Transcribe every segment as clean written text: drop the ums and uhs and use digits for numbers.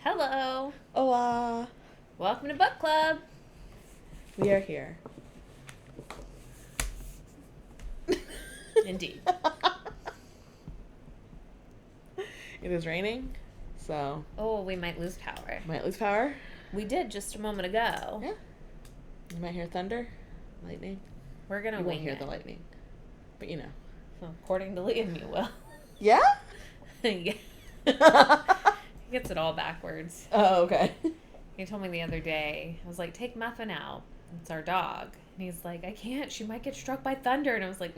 Hello. Hola. Welcome to book club. We are here. Indeed. It is raining, so Oh, we might lose power. might lose power. We did just a moment ago. Yeah. You might hear thunder, lightning. We're gonna You wing won't hear it. the lightning, but you know. Well, according to Liam, you will. Yeah? Yeah. He gets it all backwards. Oh, okay. He told me the other day, I was like, take Muffin out. It's our dog. And he's like, I can't. She might get struck by thunder. And I was like,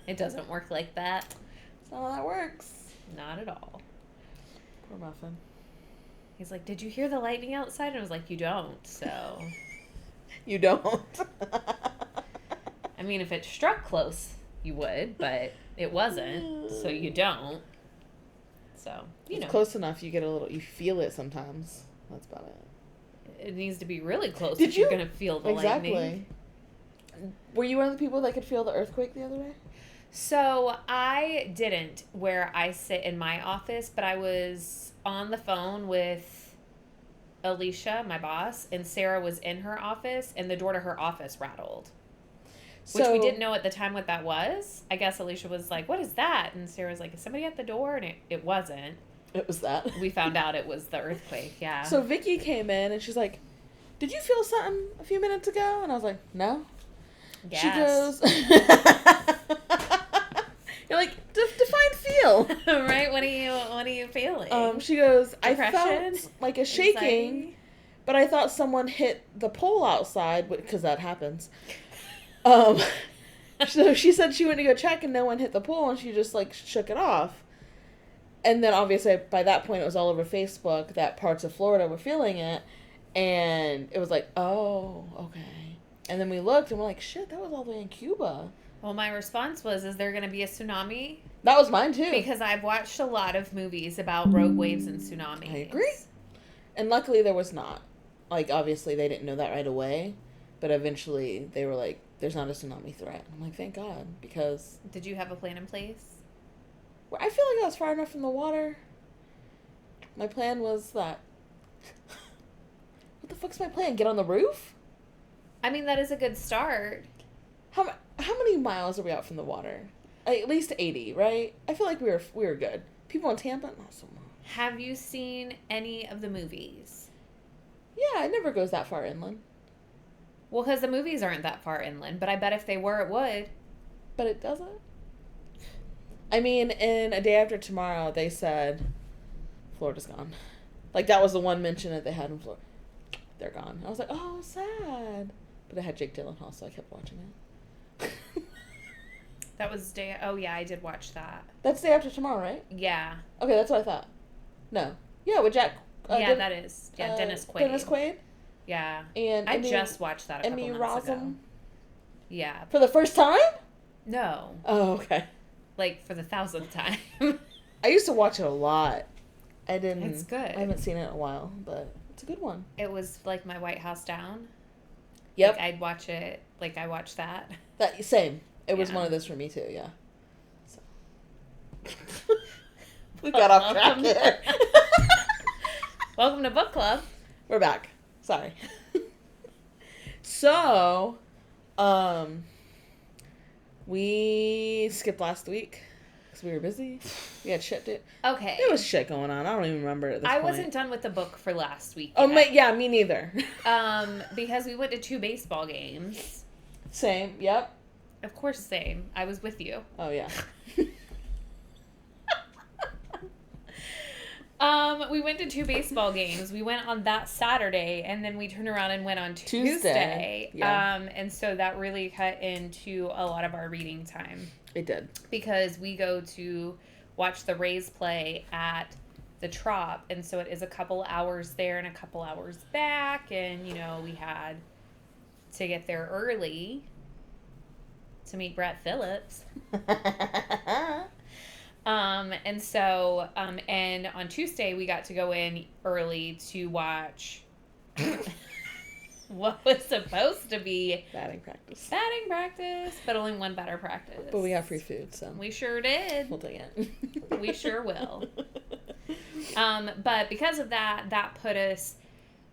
it doesn't work like that. That's not how that works. Not at all. Poor Muffin. He's like, did you hear the lightning outside? And I was like, you don't, so. You don't. I mean, if it struck close, you would, but it wasn't, so you don't. So, you know. It's close enough, you get a little, you feel it sometimes. That's about it. It needs to be really close Did if you're you? going to feel the Exactly. lightning. Were you one of the people that could feel the earthquake the other day? So, I didn't where I sit in my office, but I was on the phone with Alicia, my boss, and Sarah was in her office, and the door to her office rattled. Which we didn't know at the time what that was. I guess Alicia was like, what is that? And Sarah was like, is somebody at the door? And it wasn't. It was that. We found out it was the earthquake, yeah. So Vicky came in and she's like, did you feel something a few minutes ago? And I was like, no. Yes. She goes, you're like, define feel. Right? What are you feeling? She goes, Depression? I felt like a shaking, Anxiety? but I thought someone hit the pole outside, because that happens. So she said she went to go check and no one hit the pole and she just like shook it off. And then obviously by that point it was all over Facebook that parts of Florida were feeling it. And it was like, oh, okay. And then we looked and we're like, shit, that was all the way in Cuba. Well, my response was, is there going to be a tsunami? That was mine too. Because I've watched a lot of movies about rogue waves and tsunamis. I agree. And luckily there was not. Like, obviously they didn't know that right away. But eventually they were like, there's not a tsunami threat. I'm like, thank God. Because Did you have a plan in place? I feel like I was far enough from the water. My plan was that... What the fuck's my plan? Get on the roof? I mean, that is a good start. How many miles are we out from the water? At least 80, right? I feel like we were good. People in Tampa, not so much. Have you seen any of the movies? Yeah, it never goes that far inland. Well, because the movies aren't that far inland, but I bet if they were, it would. But it doesn't. I mean, in A Day After Tomorrow, they said Florida's gone. Like, that was the one mention that they had in Florida. They're gone. I was like, oh, sad. But it had Jake Gyllenhaal, so I kept watching it. That was Oh, yeah, I did watch that. That's Day After Tomorrow, right? Yeah. Okay, that's what I thought. No. Yeah, with Jack... that is. Yeah, Dennis Quaid. Dennis Quaid? Yeah. And I just watched that a couple Emmy months ago. Rossum? Yeah. For the first time? No. Oh, okay. Like, for the 1,000th time. I used to watch it a lot. I didn't... It's good. I haven't seen it in a while, but it's a good one. It was like my White House Down. Yep. Like, I'd watch it. Like, I watched that. Same. It was Yeah. one of those for me, too, yeah. So. We got off track here. Welcome to book club. We're back. Sorry. So, we skipped last week because we were busy. We had shit to... Okay. There was shit going on. I don't even remember at this point. I wasn't done with the book for last week Oh, yet. yeah, me neither. Because we went to 2 baseball games. Same, yep. Of course, same. I was with you. Oh, yeah. We went to 2 baseball games. We went on that Saturday, and then we turned around and went on Tuesday. Yeah. And so that really cut into a lot of our reading time. It did. Because we go to watch the Rays play at the Trop, and so it is a couple hours there and a couple hours back, and, you know, we had to get there early to meet Brett Phillips. And so, and on Tuesday we got to go in early to watch what was supposed to be batting practice, but only one batter practice. But we got free food, so we sure did. we'll take it. We sure will. But because of that, that put us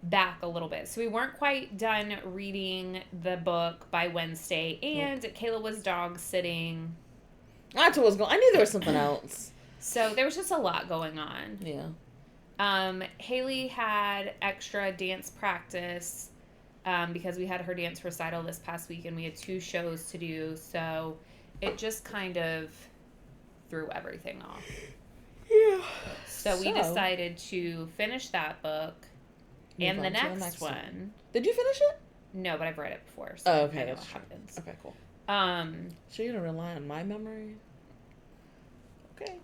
back a little bit. So we weren't quite done reading the book by Wednesday, and Kayla was dog sitting. That's what was going. I knew there was something else. So there was just a lot going on. Yeah. Haley had extra dance practice because we had her dance recital this past week, and we had 2 shows to do. So it just kind of threw everything off. Yeah. So we decided to finish that book. And the next one. Did you finish it? No, but I've read it before, so okay, I know what happens. Okay, cool. So you're gonna rely on my memory? Okay.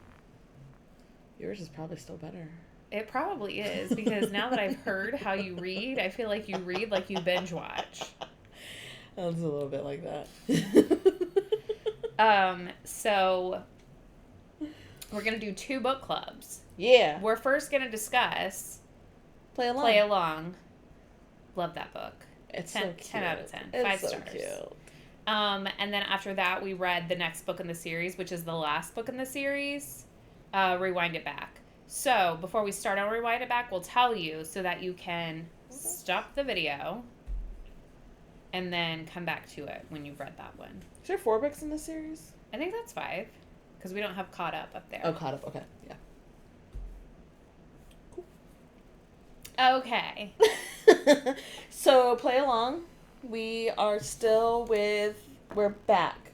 Yours is probably still better. It probably is, because now that I've heard how you read, I feel like you read like you binge watch. That's a little bit like that. So we're gonna do 2 book clubs. Yeah. We're first gonna discuss Play Along. Love that book. It's 10, so cute. 10 out of 10. It's 5 so stars. Cute. And then after that, we read the next book in the series, which is the last book in the series, Rewind It Back. So before we start on Rewind It Back, we'll tell you so that you can stop the video and then come back to it when you've read that one. Is there 4 books in this series? I think that's 5, because we don't have Caught Up there. Oh, Caught Up. Okay, yeah. Okay. So, Play Along. We're back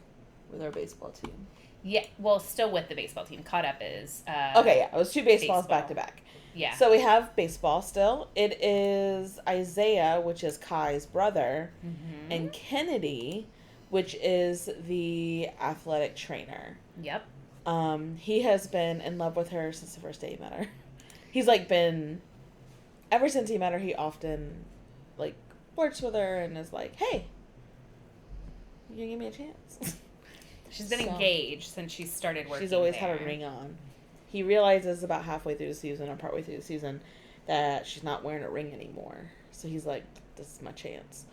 with our baseball team. Yeah, well, still with the baseball team. Caught Up is... okay, yeah. It was 2 baseballs back to back. Yeah. So we have baseball still. It is Isaiah, which is Kai's brother, and Kennedy, which is the athletic trainer. Yep. He has been in love with her since the first day he met her. He's ever since he met her, he often flirts with her and is like, "Hey, you gonna give me a chance?" She's been engaged since she started working. She's always there. had a ring on. He realizes about halfway through the season or partway through the season that she's not wearing a ring anymore. So he's like, "This is my chance."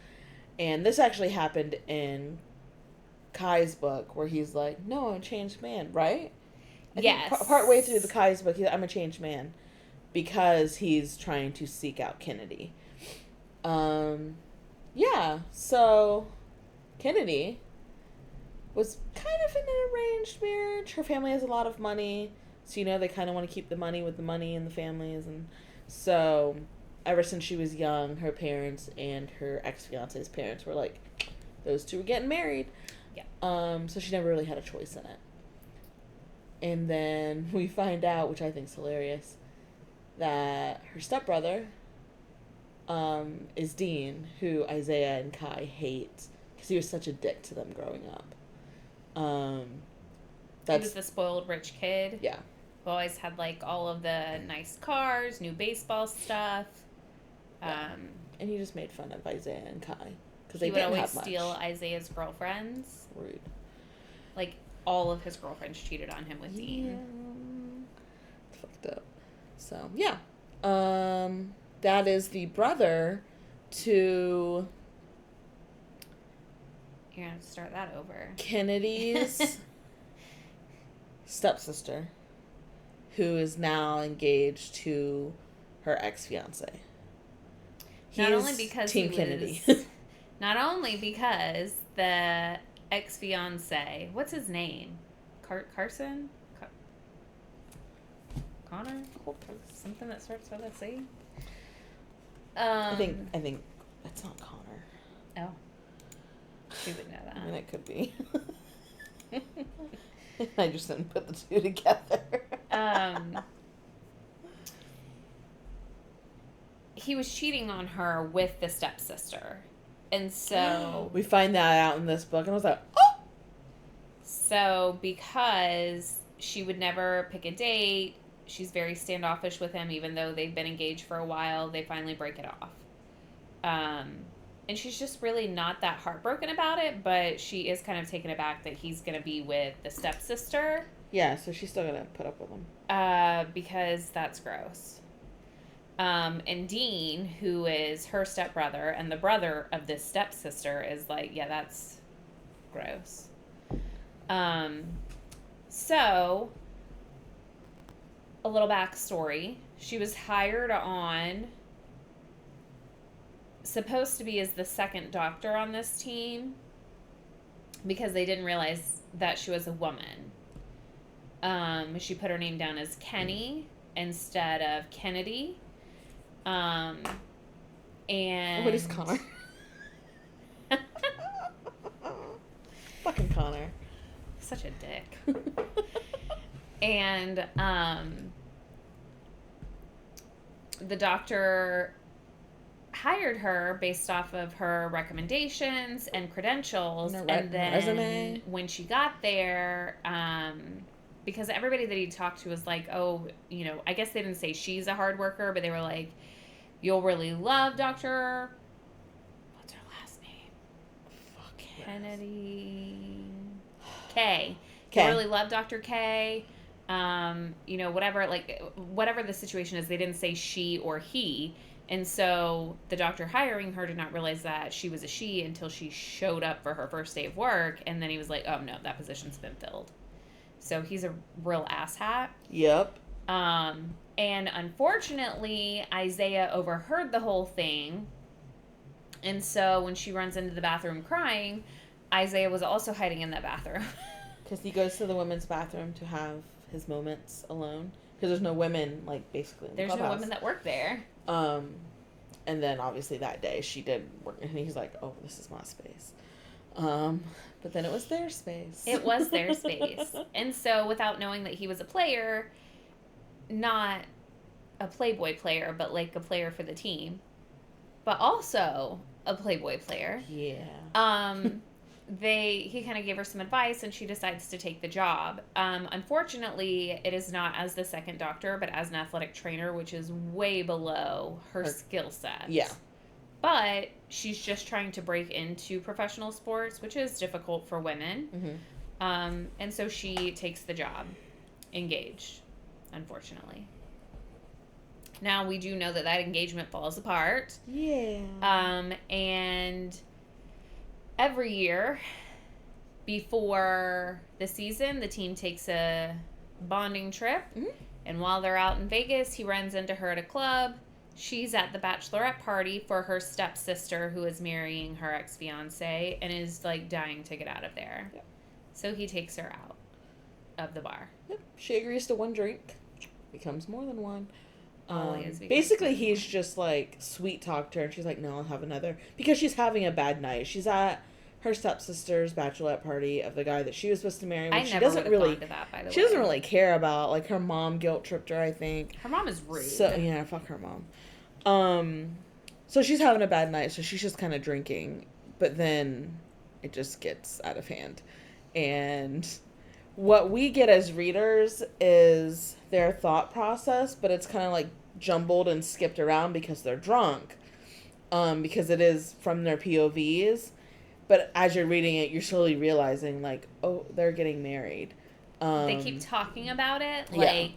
And this actually happened in Kai's book, where he's like, "No, I'm a changed man," right? Yes. Partway through the Kai's book, I'm a changed man, because he's trying to seek out Kennedy. Yeah, so Kennedy was kind of in an arranged marriage. Her family has a lot of money, so they kind of want to keep the money with the money and the families, and so ever since she was young, her parents and her ex-fiance's parents were like, those 2 were getting married. Yeah. So she never really had a choice in it. And then we find out, which I think is hilarious, that her stepbrother is Dean, who Isaiah and Kai hate because he was such a dick to them growing up. He was the spoiled rich kid. Yeah. Who always had all of the nice cars, new baseball stuff. Yeah. And he just made fun of Isaiah and Kai because he they would didn't always have much. steal Isaiah's girlfriends. Rude. All of his girlfriends cheated on him with Dean. It's fucked up. So yeah. That is the brother to You're gonna start that over. Kennedy's stepsister, who is now engaged to her ex-fiance. Not only because Team Kennedy. Not only because the ex-fiance, what's his name? Carson? Connor? Something that starts with a C? I think that's not Connor. Oh. She would know that. I mean, it could be. I just didn't put the 2 together. He was cheating on her with the stepsister. And so... we find that out in this book, and I was like, oh! So, because she would never pick a date, she's very standoffish with him, even though they've been engaged for a while, they finally break it off. And she's just really not that heartbroken about it, but she is kind of taken aback that he's going to be with the stepsister. Yeah, so she's still going to put up with him. Because that's gross. And Dean, who is her stepbrother and the brother of this stepsister, is like, yeah, that's gross. So a little backstory. She was hired on, supposed to be as the second doctor on this team, because they didn't realize that she was a woman. She put her name down as Kenny instead of Kennedy. And what is Connor? Fucking Connor. Such a dick. And the doctor hired her based off of her recommendations and credentials, and then resume. When she got there, because everybody that he talked to was like, oh, you know, I guess they didn't say she's a hard worker, but they were like, you'll really love Dr. What's her last name? Fuck Kennedy K. K. You'll really love Dr. K. You know, whatever the situation is, they didn't say she or he. And so the doctor hiring her did not realize that she was a she until she showed up for her first day of work. And then he was like, oh, no, that position's been filled. So he's a real asshat. Yep. And unfortunately, Isaiah overheard the whole thing. And so when she runs into the bathroom crying, Isaiah was also hiding in that bathroom. Because he goes to the women's bathroom to have his moments alone. Because there's no women, like, basically in the There's clubhouse. no women that work there. And then obviously that day she did work, and he's like, oh, this is my space. But then it was their space. It was their space. And so without knowing that he was a player, not a Playboy player, but like a player for the team, but also a Playboy player. Yeah. He kind of gave her some advice, and she decides to take the job. Unfortunately, it is not as the second doctor, but as an athletic trainer, which is way below her skill set. Yeah. But she's just trying to break into professional sports, which is difficult for women. Mm-hmm. And so she takes the job, engaged, unfortunately. Now, we do know that engagement falls apart. Yeah. And every year before the season, the team takes a bonding trip. Mm-hmm. And while they're out in Vegas, he runs into her at a club. She's at the bachelorette party for her stepsister, who is marrying her ex-fiance and is like dying to get out of there. Yep. So he takes her out of the bar. Yep. She agrees to one drink. Becomes more than one. Basically, he's just like sweet talked her, and she's like, no, I'll have another. Because she's having a bad night. She's at her stepsister's bachelorette party of the guy that she was supposed to marry, which she doesn't really gone to that, by the she way. doesn't really care about. Like, her mom guilt tripped her, I think. Her mom is rude. So yeah, fuck her mom. So she's having a bad night, so she's just kind of drinking, but then it just gets out of hand. And what we get as readers is their thought process, but it's kind of like jumbled and skipped around because they're drunk. Because it is from their POVs. But as you're reading it, you're slowly realizing, like, oh, they're getting married. They keep talking about it like,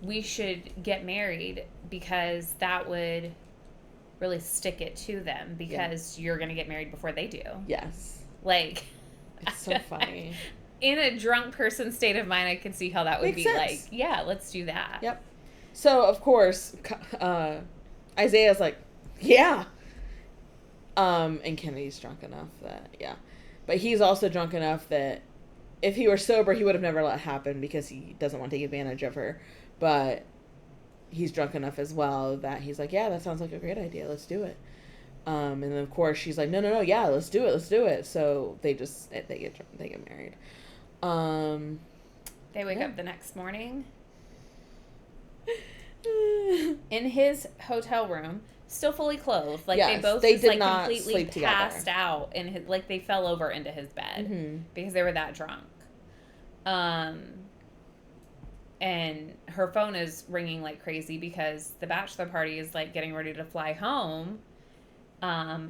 we should get married because that would really stick it to them, because you're going to get married before they do. Yes. Like, it's so funny. In a drunk person's state of mind, I can see how that would Makes be sense. like, yeah, let's do that. Yep. So, of course, Isaiah's like, yeah. And Kennedy's drunk enough that, yeah. But he's also drunk enough that if he were sober, he would have never let it happen because he doesn't want to take advantage of her. But he's drunk enough as well that he's like, yeah, that sounds like a great idea. Let's do it. And then, of course, she's like, no, yeah, let's do it. So they get married. They wake up the next morning in his hotel room, still fully clothed. Like, yes, they did like not completely sleep together. passed out, and like they fell over into his bed because they were that drunk. And her phone is ringing like crazy because the bachelor party is like getting ready to fly home.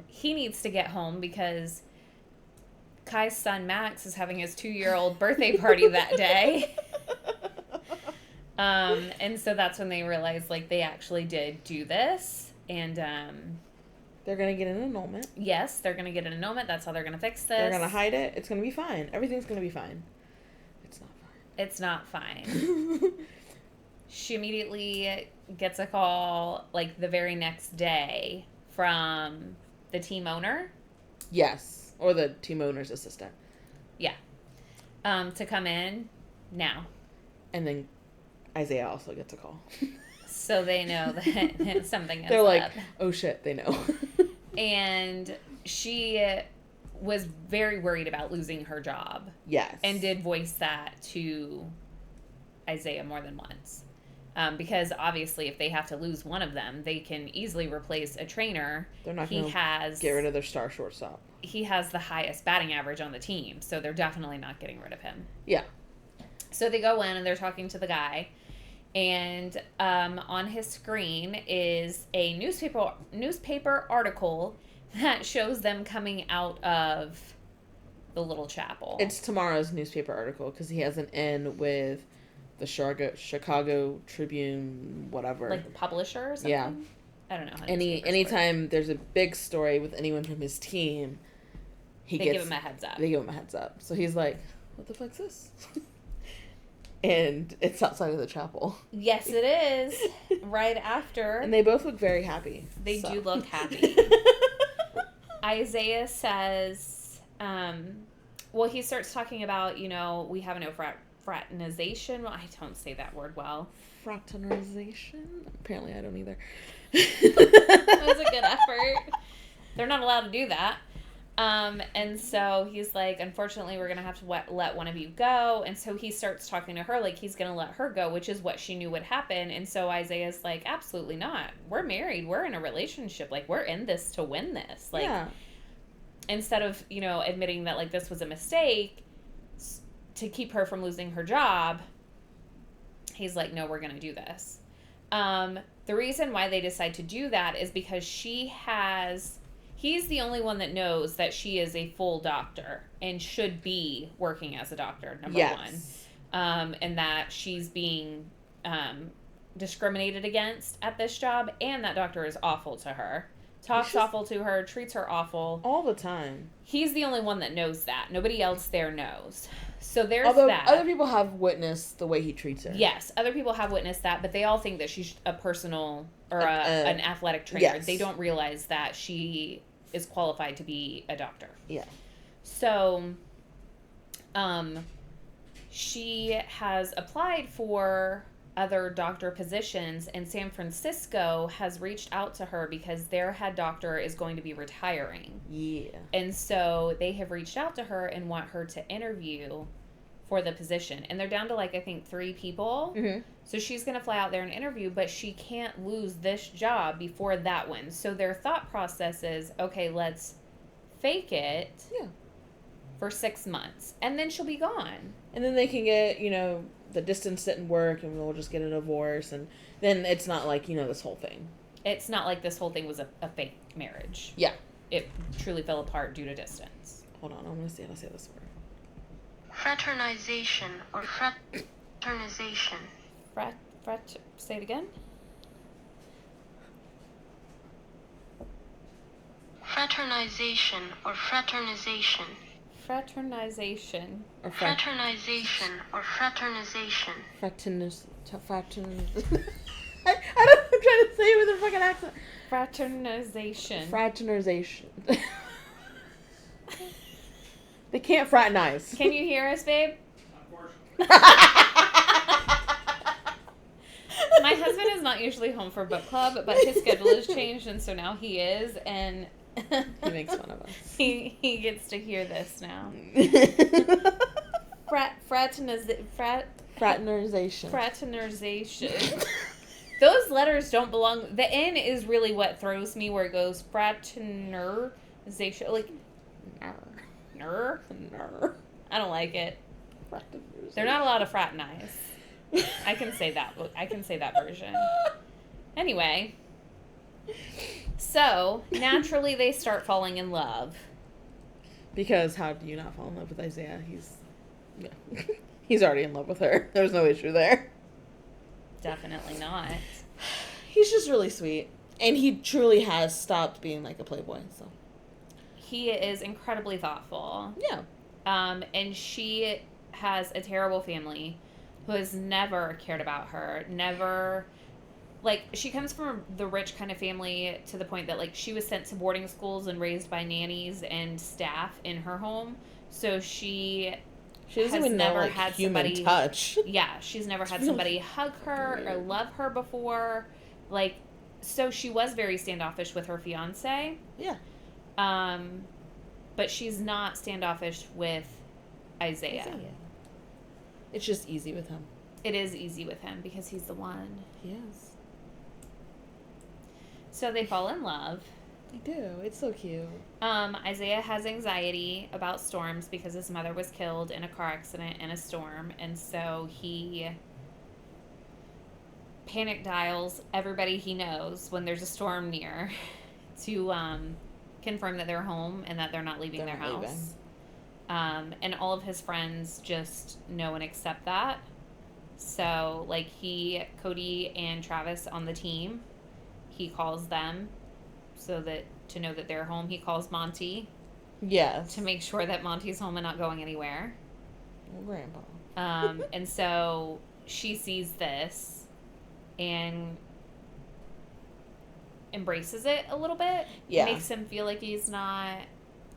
He needs to get home because Kai's son Max is having his 2-year-old birthday party that day. And so that's when they realized, like, they actually did do this. And they're going to get an annulment. Yes, they're going to get an annulment. That's how they're going to fix this. They're going to hide it. It's going to be fine. Everything's going to be fine. It's not fine. It's not fine. she immediately gets a call, like, the very next day from the team owner. Yes. Or the team owner's assistant. Yeah. To come in now. And then Isaiah also gets a call. So they know that something is They're like, up. oh shit, they know. And she was very worried about losing her job. Yes. And did voice that to Isaiah more than once. Because obviously, if they have to lose one of them, they can easily replace a trainer. They're not going to get rid of their star shortstop. He has the highest batting average on the team, so they're definitely not getting rid of him. Yeah. So they go in and they're talking to the guy, and on his screen is a newspaper article that shows them coming out of the little chapel. It's tomorrow's newspaper article because he has an N with the Chicago Tribune, whatever. Like the publisher or something? Yeah. I don't know how anytime there's a big story with anyone from his team, they give him a heads up. They give him a heads up. So he's like, what the fuck's this? And it's outside of the chapel. Yes, it is. Right after. And they both look very happy. They do look happy. Isaiah says, well, he starts talking about, we have no fraternization. Well, I don't say that word well. Fraternization? Apparently I don't either. That was a good effort. They're not allowed to do that. And so he's like, unfortunately, we're going to have to let one of you go. And so he starts talking to her like he's going to let her go, which is what she knew would happen. And so Isaiah's like, absolutely not. We're married. We're in a relationship. Like, we're in this to win this. Like, yeah. Instead of, admitting that, like, this was a mistake to keep her from losing her job, he's like, no, we're going to do this. The reason why they decide to do that is because he's the only one that knows that she is a full doctor and should be working as a doctor, number one. And that she's being discriminated against at this job, and that doctor is awful to her. Talks awful to her, treats her awful. All the time. He's the only one that knows that. Nobody else there knows. So there's that. Other people have witnessed the way he treats her. Yes, other people have witnessed that, but they all think that she's a personal or an athletic trainer. Yes. They don't realize that she is qualified to be a doctor. Yeah. So, she has applied for other doctor positions, and San Francisco has reached out to her because their head doctor is going to be retiring. Yeah. And so they have reached out to her and want her to interview for the position. And they're down to, like, I think 3 people. Mm-hmm. So she's going to fly out there and interview, but she can't lose this job before that one. So their thought process is, okay, let's fake it for 6 months. And then she'll be gone. And then they can get, the distance didn't work and we'll just get a divorce. And then it's not like, this whole thing. It's not like this whole thing was a fake marriage. Yeah. It truly fell apart due to distance. Hold on, I'm going to see how to say this word. Fraternization or fraternization. Say it again. Fraternization or fraternization. Fraternization. Or Fraternization or fraternization. I don't know, I'm trying to say it with a fucking accent. Fraternization. Fraternization. They can't fraternize. Can you hear us, babe? My husband is not usually home for book club, but his schedule has changed, and so now he is, and he makes fun of us. He gets to hear this now. Fraternization. Fraternization. Those letters don't belong. The N is really what throws me, where it goes fraternization. Like, ner. I don't like it. They're not allowed to fraternize. I can say that. I can say that version. Anyway. So, naturally they start falling in love. Because how do you not fall in love with Isaiah? He's already in love with her. There's no issue there. Definitely not. He's just really sweet. And he truly has stopped being like a playboy, so. He is incredibly thoughtful. Yeah. And she has a terrible family. who has never cared about her, never, like, she comes from the rich kind of family to the point that, like, she was sent to boarding schools and raised by nannies and staff in her home. So she doesn't has even know, never like, had human somebody touch. Yeah, she's never had really somebody hug her or weird. love her before. Like, so she was very standoffish with her fiance. Yeah. But she's not standoffish with Isaiah. It's just easy with him. It is easy with him because he's the one. He is. So they fall in love. They do. It's so cute. Isaiah has anxiety about storms because his mother was killed in a car accident in a storm, and so he panic dials everybody he knows when there's a storm near to confirm that they're home and that they're not leaving their house. And all of his friends just know and accept that. So, like, Cody and Travis on the team, he calls them to know that they're home. He calls Monty. Yes. To make sure that Monty's home and not going anywhere. Grandpa. And so she sees this and embraces it a little bit. Yeah. Makes him feel like he's not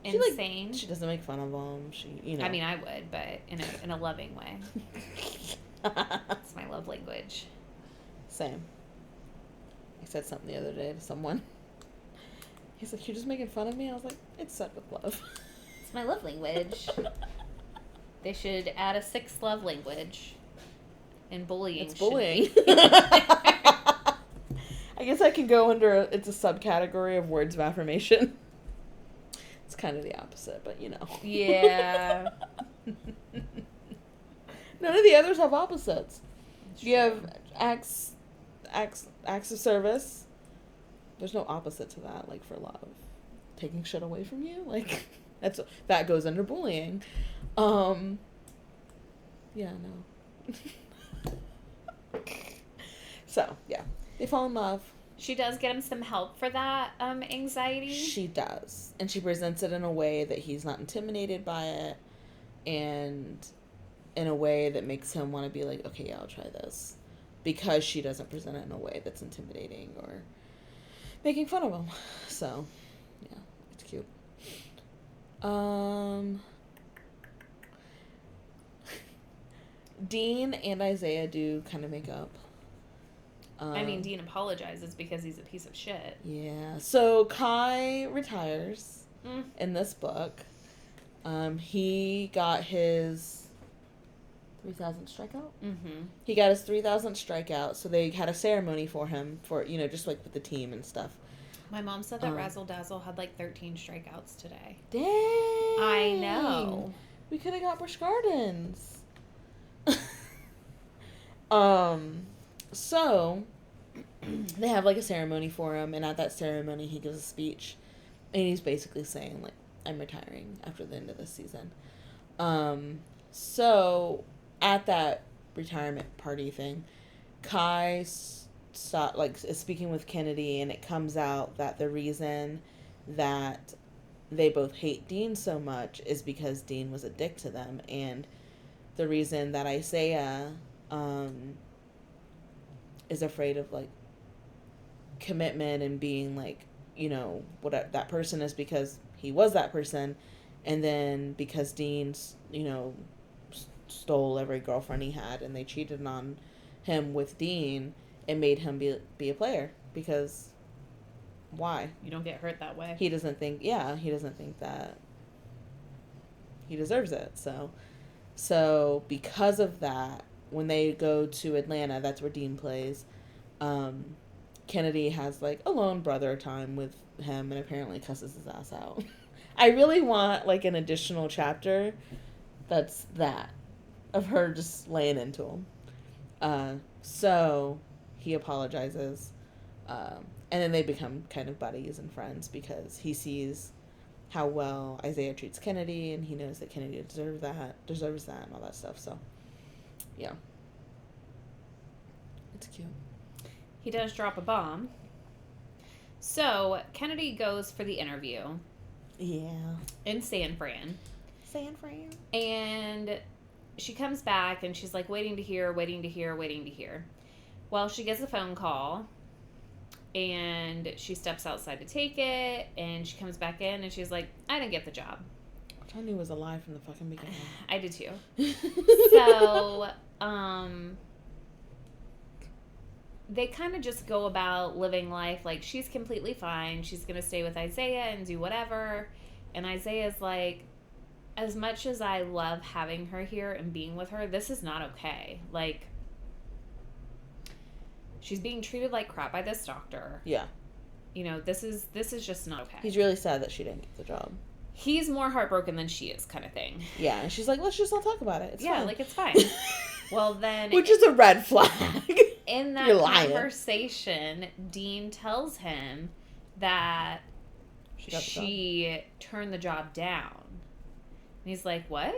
She, insane. she doesn't make fun of him. She, I mean, I would, but in a loving way. That's my love language. Same. I said something the other day to someone. He's like, "You're just making fun of me?" I was like, "It's said with love." It's my love language. They should add a sixth love language. And bullying. It's bullying. I guess I can go under it's a subcategory of words of affirmation. It's kind of the opposite, but you know. Yeah. None of the others have opposites. It's You true. have acts of service. There's no opposite to that, like for love. Taking shit away from you, like that goes under bullying. Yeah, no. So, yeah. They fall in love. She does get him some help for that anxiety. She does. And she presents it in a way that he's not intimidated by it, and in a way that makes him want to be like, okay, yeah, I'll try this. Because she doesn't present it in a way that's intimidating or making fun of him. So, yeah, it's cute. Dean and Isaiah do kind of make up. I mean, Dean apologizes because he's a piece of shit. Yeah. So Kai retires in this book. He got his 3,000th strikeout? Mm-hmm. He got his 3,000th strikeout, so they had a ceremony for him for, just like with the team and stuff. My mom said that Razzle Dazzle had like 13 strikeouts today. Dang! I know. We could have got Busch Gardens. So they have like a ceremony for him, and at that ceremony he gives a speech, and he's basically saying like, I'm retiring after the end of this season. So at that retirement party thing, Kai is speaking with Kennedy, and it comes out that the reason that they both hate Dean so much is because Dean was a dick to them, and the reason that Isaiah is afraid of like commitment and being like, what that person is because he was that person, and then because Dean's stole every girlfriend he had and they cheated on him with Dean, it made him be a player because why? You don't get hurt that way. He doesn't think that he deserves it. So because of that, when they go to Atlanta, that's where Dean plays, Kennedy has like alone brother time with him and apparently cusses his ass out. I really want like an additional chapter that's that of her just laying into him. So he apologizes, and then they become kind of buddies and friends because he sees how well Isaiah treats Kennedy, and he knows that Kennedy deserves that, and all that stuff. So, yeah, it's cute. He does drop a bomb. So Kennedy goes for the interview. Yeah. In San Fran. San Fran. And she comes back and she's like waiting to hear. Well, she gets a phone call and she steps outside to take it, and she comes back in and she's like, I didn't get the job. Which I knew was a lie from the fucking beginning. I did too. So, they kind of just go about living life like she's completely fine. She's going to stay with Isaiah and do whatever. And Isaiah's like, as much as I love having her here and being with her, this is not okay. Like, she's being treated like crap by this doctor. Yeah. You know, this is just not okay. He's really sad that she didn't get the job. He's more heartbroken than she is, kind of thing. Yeah, and she's like, let's just not talk about it. It's fine. Like, it's fine. Well, then... Which is a red flag. In that conversation, Dean tells him that she turned the job down. And he's like, what?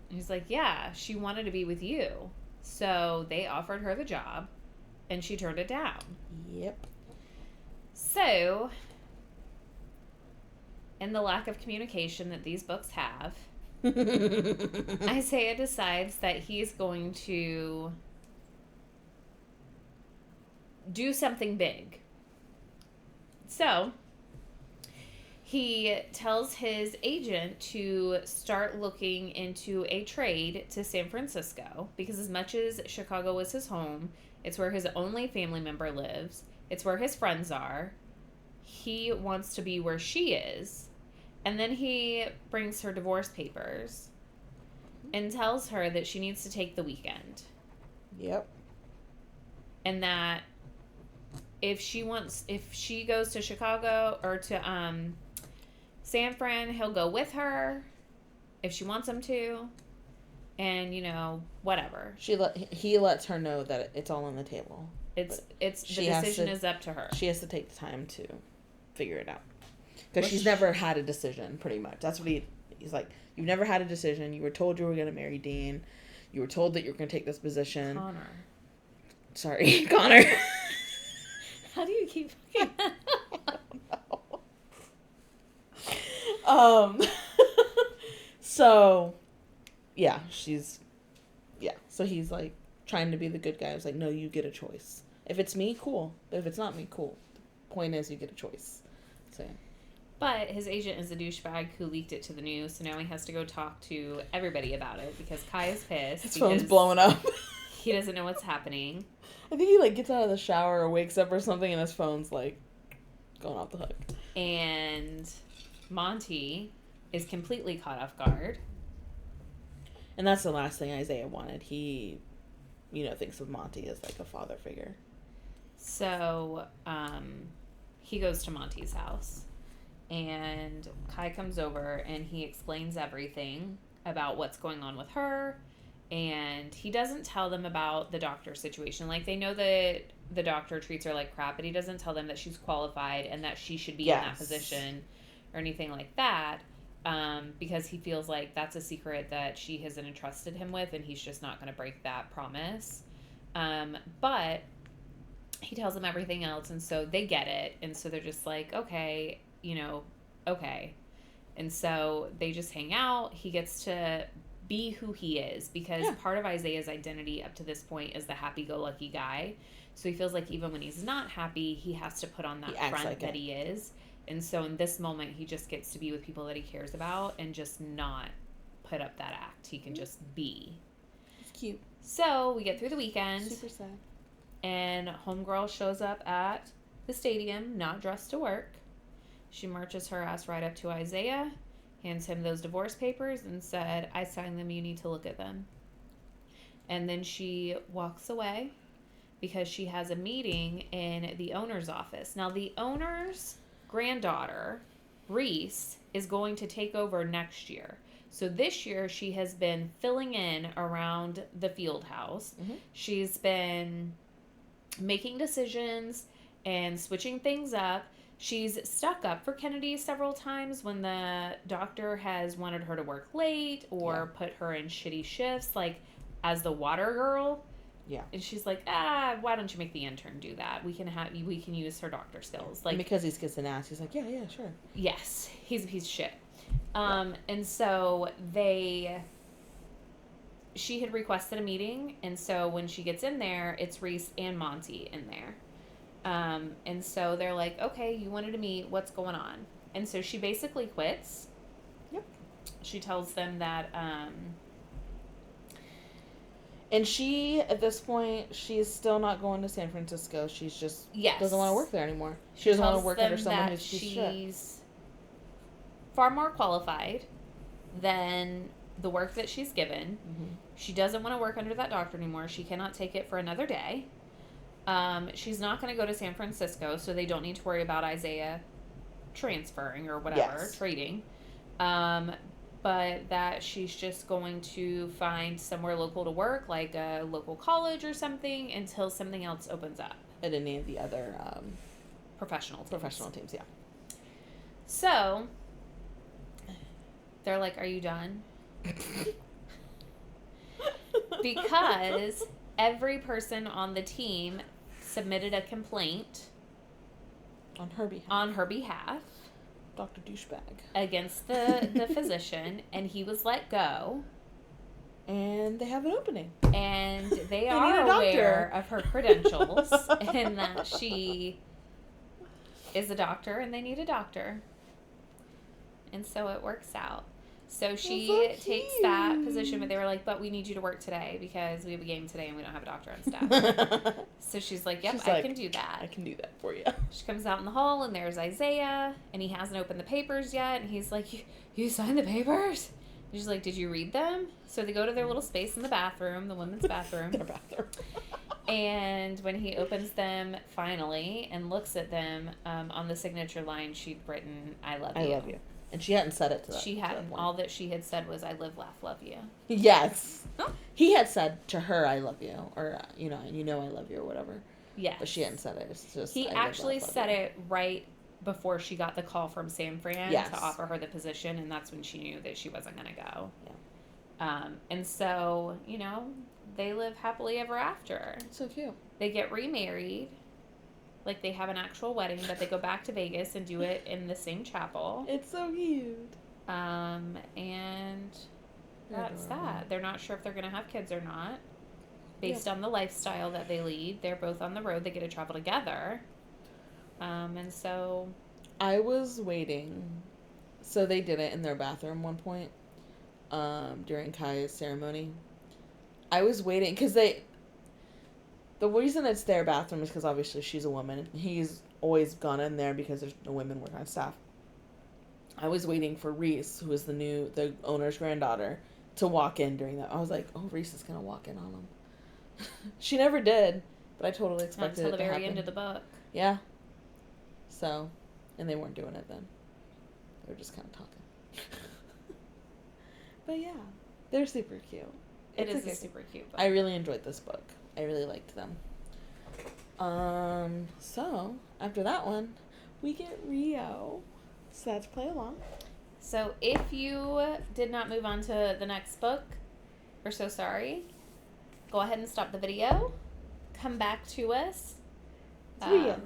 And he's like, yeah, she wanted to be with you. So they offered her the job, and she turned it down. Yep. So, in the lack of communication that these books have, Isaiah decides that he's going to do something big. So, he tells his agent to start looking into a trade to San Francisco, because as much as Chicago is his home, it's where his only family member lives, it's where his friends are, he wants to be where she is. And then he brings her divorce papers and tells her that she needs to take the weekend. Yep. And that if she goes to Chicago or to San Fran, he'll go with her if she wants him to. And, you know, whatever. He lets her know that it's all on the table. The decision is up to her. She has to take the time to figure it out. Because she's never had a decision, pretty much. That's what he's like, you've never had a decision. You were told you were going to marry Dean. You were told that you were going to take this position. Connor. Sorry, Connor. How do you keep fucking So, yeah, so he's like trying to be the good guy. I was like, no, you get a choice. If it's me, cool. But if it's not me, cool. The point is you get a choice. So, yeah. But his agent is a douchebag who leaked it to the news, so now he has to go talk to everybody about it because Kai is pissed. His phone's blowing up. He doesn't know what's happening. I think he like gets out of the shower or wakes up or something, and his phone's like going off the hook. And Monty is completely caught off guard. And that's the last thing Isaiah wanted. He, thinks of Monty as like a father figure. So, he goes to Monty's house. And Kai comes over and he explains everything about what's going on with her. And he doesn't tell them about the doctor situation. Like, they know that the doctor treats her like crap, but he doesn't tell them that she's qualified and that she should be in that position or anything like that. Because he feels like that's a secret that she hasn't entrusted him with, and he's just not going to break that promise. But he tells them everything else, and so they get it. And so they're just like, okay, okay. And so they just hang out. He gets to be who he is, because part of Isaiah's identity up to this point is the happy-go-lucky guy. So he feels like even when he's not happy, he has to put on that front that he is. And so in this moment, he just gets to be with people that he cares about and just not put up that act. He can just be. It's cute. So we get through the weekend. Super sad. And homegirl shows up at the stadium, not dressed to work. She marches her ass right up to Isaiah, hands him those divorce papers, and said, I signed them, you need to look at them. And then she walks away because she has a meeting in the owner's office. Now, the owner's granddaughter, Reese, is going to take over next year. So this year, she has been filling in around the field house. Mm-hmm. She's been making decisions and switching things up. She's stuck up for Kennedy several times when the doctor has wanted her to work late or put her in shitty shifts, like as the water girl. Yeah. And she's like, why don't you make the intern do that? We can use her doctor skills. Like, and because he's kissing ass, he's like, yeah, sure. Yes. He's a piece of shit. And so they she had requested a meeting, and so when she gets in there, it's Reese and Monty in there. And so they're like, okay, you wanted to meet, what's going on? And so she basically quits. Yep. She tells them that, and she, at this point, she's still not going to San Francisco. She's just doesn't want to work there anymore. She doesn't want to work under someone who's she's far more qualified than the work that she's given. Mm-hmm. She doesn't want to work under that doctor anymore. She cannot take it for another day. She's not going to go to San Francisco, so they don't need to worry about Isaiah transferring or whatever, trading. But that she's just going to find somewhere local to work, like a local college or something, until something else opens up. At any of the other professional teams, yeah. So, they're like, are you done? Because every person on the team submitted a complaint on her behalf. Dr. Douchebag. Against the physician, and he was let go. And they have an opening. And they are aware of her credentials and that she is a doctor and they need a doctor. And so it works out. So she takes that position, but they were like, but we need you to work today because we have a game today and we don't have a doctor on staff. So she's like, yep, I can do that. I can do that for you. She comes out in the hall and there's Isaiah and he hasn't opened the papers yet. And he's like, you signed the papers? And she's like, did you read them? So they go to their little space in the bathroom, the women's bathroom. Their bathroom. And when he opens them finally and looks at them, on the signature line, she'd written, I love you. I love you. And she hadn't said it to that. She hadn't. All that she had said was, I live, laugh, love you. Yes. Oh. He had said to her, I love you. Or, I love you or whatever. Yes. But she hadn't said it. It's just, he actually said it right before she got the call from San Fran to offer her the position. And that's when she knew that she wasn't going to go. Yeah. And so, they live happily ever after. So cute. They get remarried. Like, they have an actual wedding, but they go back to Vegas and do it in the same chapel. It's so cute. And that's that. They're not sure if they're going to have kids or not. Based on the lifestyle that they lead. They're both on the road. They get to travel together. And so... I was waiting. So they did it in their bathroom one point. During Kai's ceremony. I was waiting, because the reason it's their bathroom is because obviously she's a woman. He's always gone in there because there's no women working on staff. I was waiting for Reese, who is the owner's granddaughter, to walk in during that. I was like, oh, Reese is going to walk in on him. She never did, but I totally expected it to happen. Until the very end of the book. Yeah. So, and they weren't doing it then. They were just kind of talking. But yeah, they're super cute. It is a super cute book. I really enjoyed this book. I really liked them. So, after that one, we get Rio. So let's play along. So, if you did not move on to the next book, we're so sorry. Go ahead and stop the video. Come back to us. Rio.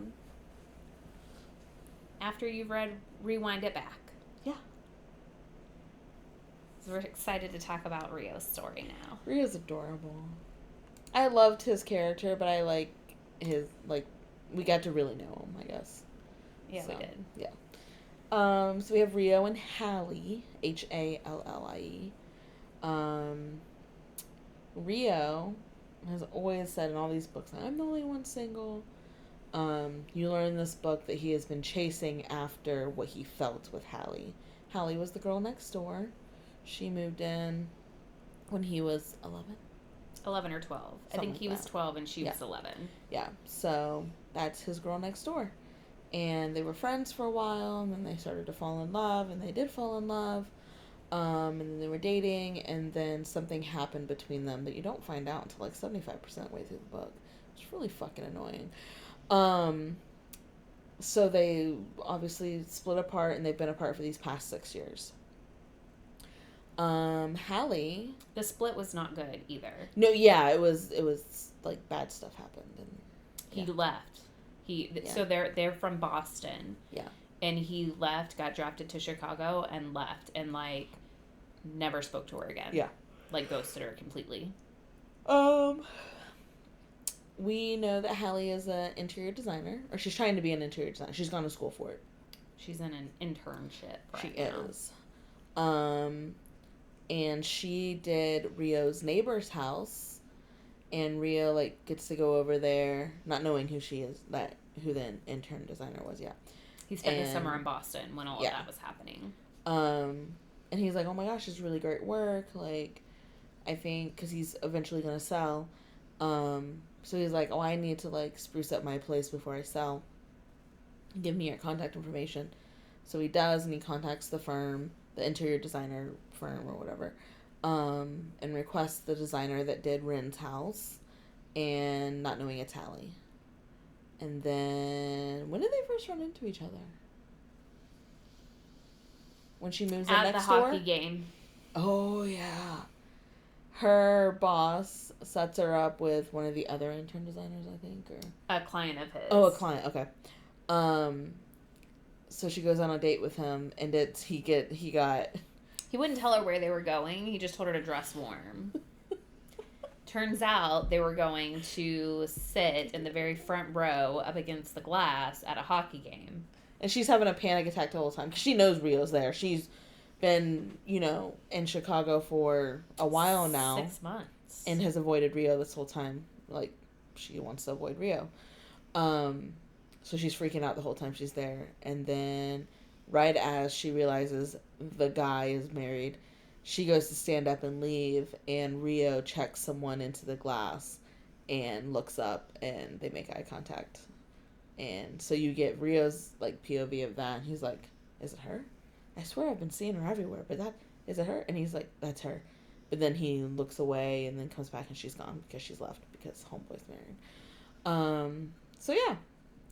After you've read, rewind it back. Yeah. So we're excited to talk about Rio's story now. Rio's adorable. I loved his character, but I like his, we got to really know him, I guess. Yeah, we did. Yeah. So we have Rio and Hallie, Hallie. Rio has always said in all these books, I'm the only one single. You learn in this book that he has been chasing after what he felt with Hallie. Hallie was the girl next door. She moved in when he was 11. 11 or 12. I think he was 12 and she was 11. Yeah, so that's his girl next door. And they were friends for a while, and then they started to fall in love, and they did fall in love. And then they were dating, and then something happened between them that you don't find out until 75% way through the book. It's really fucking annoying. So they obviously split apart, and they've been apart for these past 6 years. Hallie. The split was not good either. No, yeah, it was bad stuff happened, and he left. So they're from Boston. Yeah. And he left, got drafted to Chicago, and left, and never spoke to her again. Yeah. like, ghosted her completely. We know that Hallie is an interior designer, or she's trying to be an interior designer. She's gone to school for it. She's in an internship right She now. is. And she did Rio's neighbor's house, and Rio, like, gets to go over there, not knowing who she is, who the intern designer was yet. He spent the summer in Boston when all of that was happening. And he's like, oh my gosh, it's really great work, like, I think, because he's eventually going to sell, so he's like, oh, I need to, like, spruce up my place before I sell. Give me your contact information. So he does, and he contacts the firm, the interior designer firm or whatever, and requests the designer that did Rin's house, and not knowing it's Hallie. And then, when did they first run into each other? When she moves in next door? At the hockey game. Oh, yeah. Her boss sets her up with one of the other intern designers, I think, or a client of his. Oh, a client. Okay. So she goes on a date with him, and he wouldn't tell her where they were going. He just told her to dress warm. Turns out they were going to sit in the very front row up against the glass at a hockey game. And she's having a panic attack the whole time because she knows Rio's there. She's been, in Chicago for a while now. 6 months. And has avoided Rio this whole time. Like, she wants to avoid Rio. So she's freaking out the whole time she's there. And then, right as she realizes the guy is married, she goes to stand up and leave. And Rio checks someone into the glass and looks up, and they make eye contact. And so you get Rio's, like, POV of that. And he's like, is it her? I swear I've been seeing her everywhere, but is it her? And he's like, that's her. But then he looks away and then comes back and she's gone because she's left because homeboy's married. So yeah.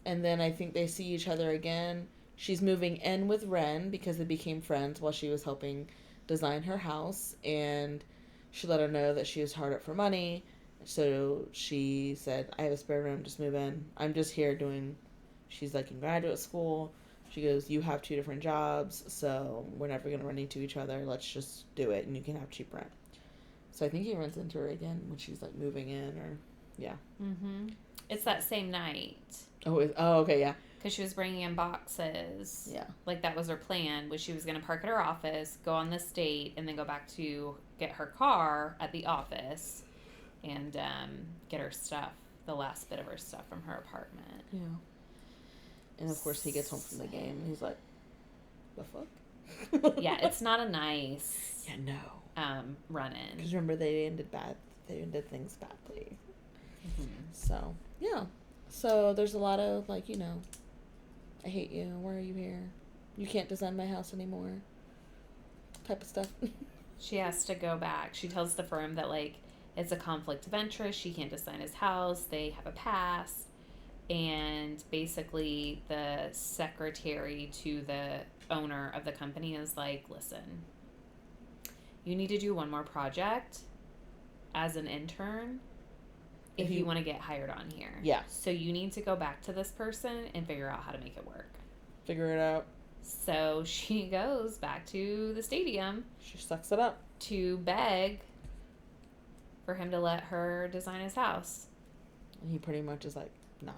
And then I think they see each other again. She's moving in with Ren because they became friends while she was helping design her house. And she let her know that she was hard up for money. So she said, I have a spare room, just move in. I'm just here she's like in graduate school. She goes, you have 2 different jobs, so we're never going to run into each other. Let's just do it, and you can have cheap rent. So I think he runs into her again when she's, like, moving in, or, yeah. Mm-hmm. It's that same night. Oh, okay, yeah. Because she was bringing in boxes. Yeah. Like, that was her plan, was she was going to park at her office, go on this date, and then go back to get her car at the office and get her stuff, the last bit of her stuff from her apartment. Yeah. And, of course, he gets home from the game, and he's like, the fuck? Yeah, it's not a nice... Yeah, no. Run-in. Because remember, they ended things badly. Mm-hmm. So, yeah. So, there's a lot of, like, I hate you, why are you here? You can't design my house anymore. Type of stuff. She has to go back. She tells the firm that, like, it's a conflict of interest. She can't design his house. They have a past. And basically the secretary to the owner of the company is like, listen, you need to do one more project as an intern if you want to get hired on here. Yeah. So you need to go back to this person and figure out how to make it work. Figure it out. So she goes back to the stadium. She sucks it up. To beg for him to let her design his house. And he pretty much is like, nah.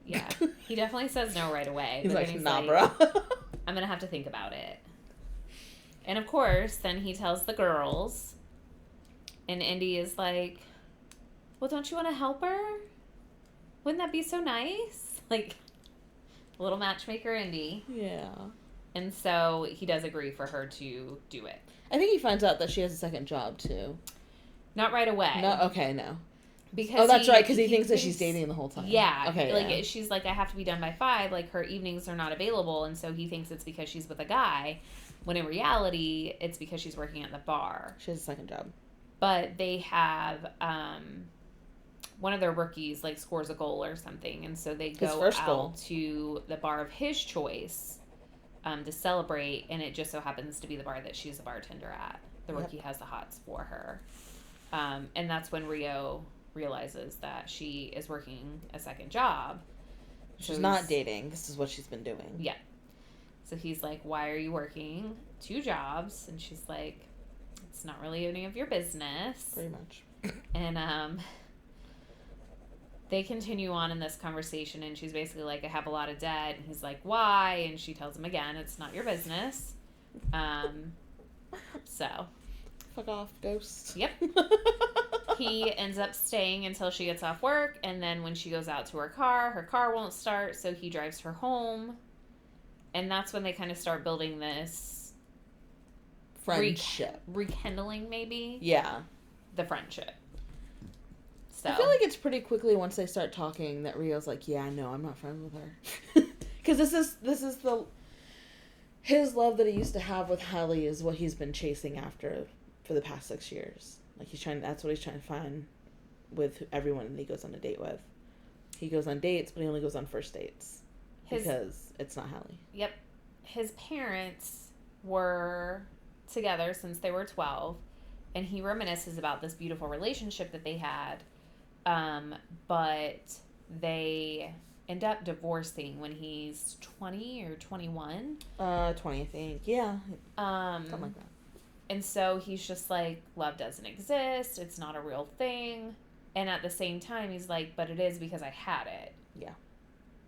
Yeah, he definitely says no right away. He's but like, then nah, bro. I'm going to have to think about it. And of course, then he tells the girls, and Indy is like, well, don't you want to help her? Wouldn't that be so nice? Like, little matchmaker Indy. Yeah. And so he does agree for her to do it. I think he finds out that she has a second job, too. Not right away. No, okay, no. Because that's right, because he thinks that she's dating the whole time. Yeah. Okay, like, yeah. she's like, I have to be done by 5. Like, her evenings are not available. And so he thinks it's because she's with a guy, when in reality, it's because she's working at the bar. She has a second job. But they have, one of their rookies, like, scores a goal or something. And so they go out to the bar of his choice to celebrate. And it just so happens to be the bar that she's a bartender at. The rookie has the hots for her. And that's when Rio realizes that she is working a second job. She's not dating. This is what she's been doing. Yeah. So he's like, why are you working 2 jobs? And she's like, it's not really any of your business. Pretty much. And they continue on in this conversation, and she's basically like, I have a lot of debt. And he's like, why? And she tells him again, it's not your business. So. Fuck off, ghost. Yep. He ends up staying until she gets off work, and then when she goes out to her car won't start, so he drives her home. And that's when they kind of start building this friendship. Rekindling, maybe? Yeah. The friendship. So. I feel like it's pretty quickly once they start talking that Rio's like, yeah, no, I'm not friends with her. Because this is his love that he used to have with Hallie is what he's been chasing after for the past 6 years. Like, that's what he's trying to find with everyone that he goes on a date with. He goes on dates, but he only goes on first dates. Because it's not Hallie. Yep. His parents were together since they were 12, and he reminisces about this beautiful relationship that they had, but they end up divorcing when he's 20 or 21. 20, I think. Yeah. Something like that. And so he's just like, love doesn't exist. It's not a real thing. And at the same time, he's like, but it is because I had it. Yeah.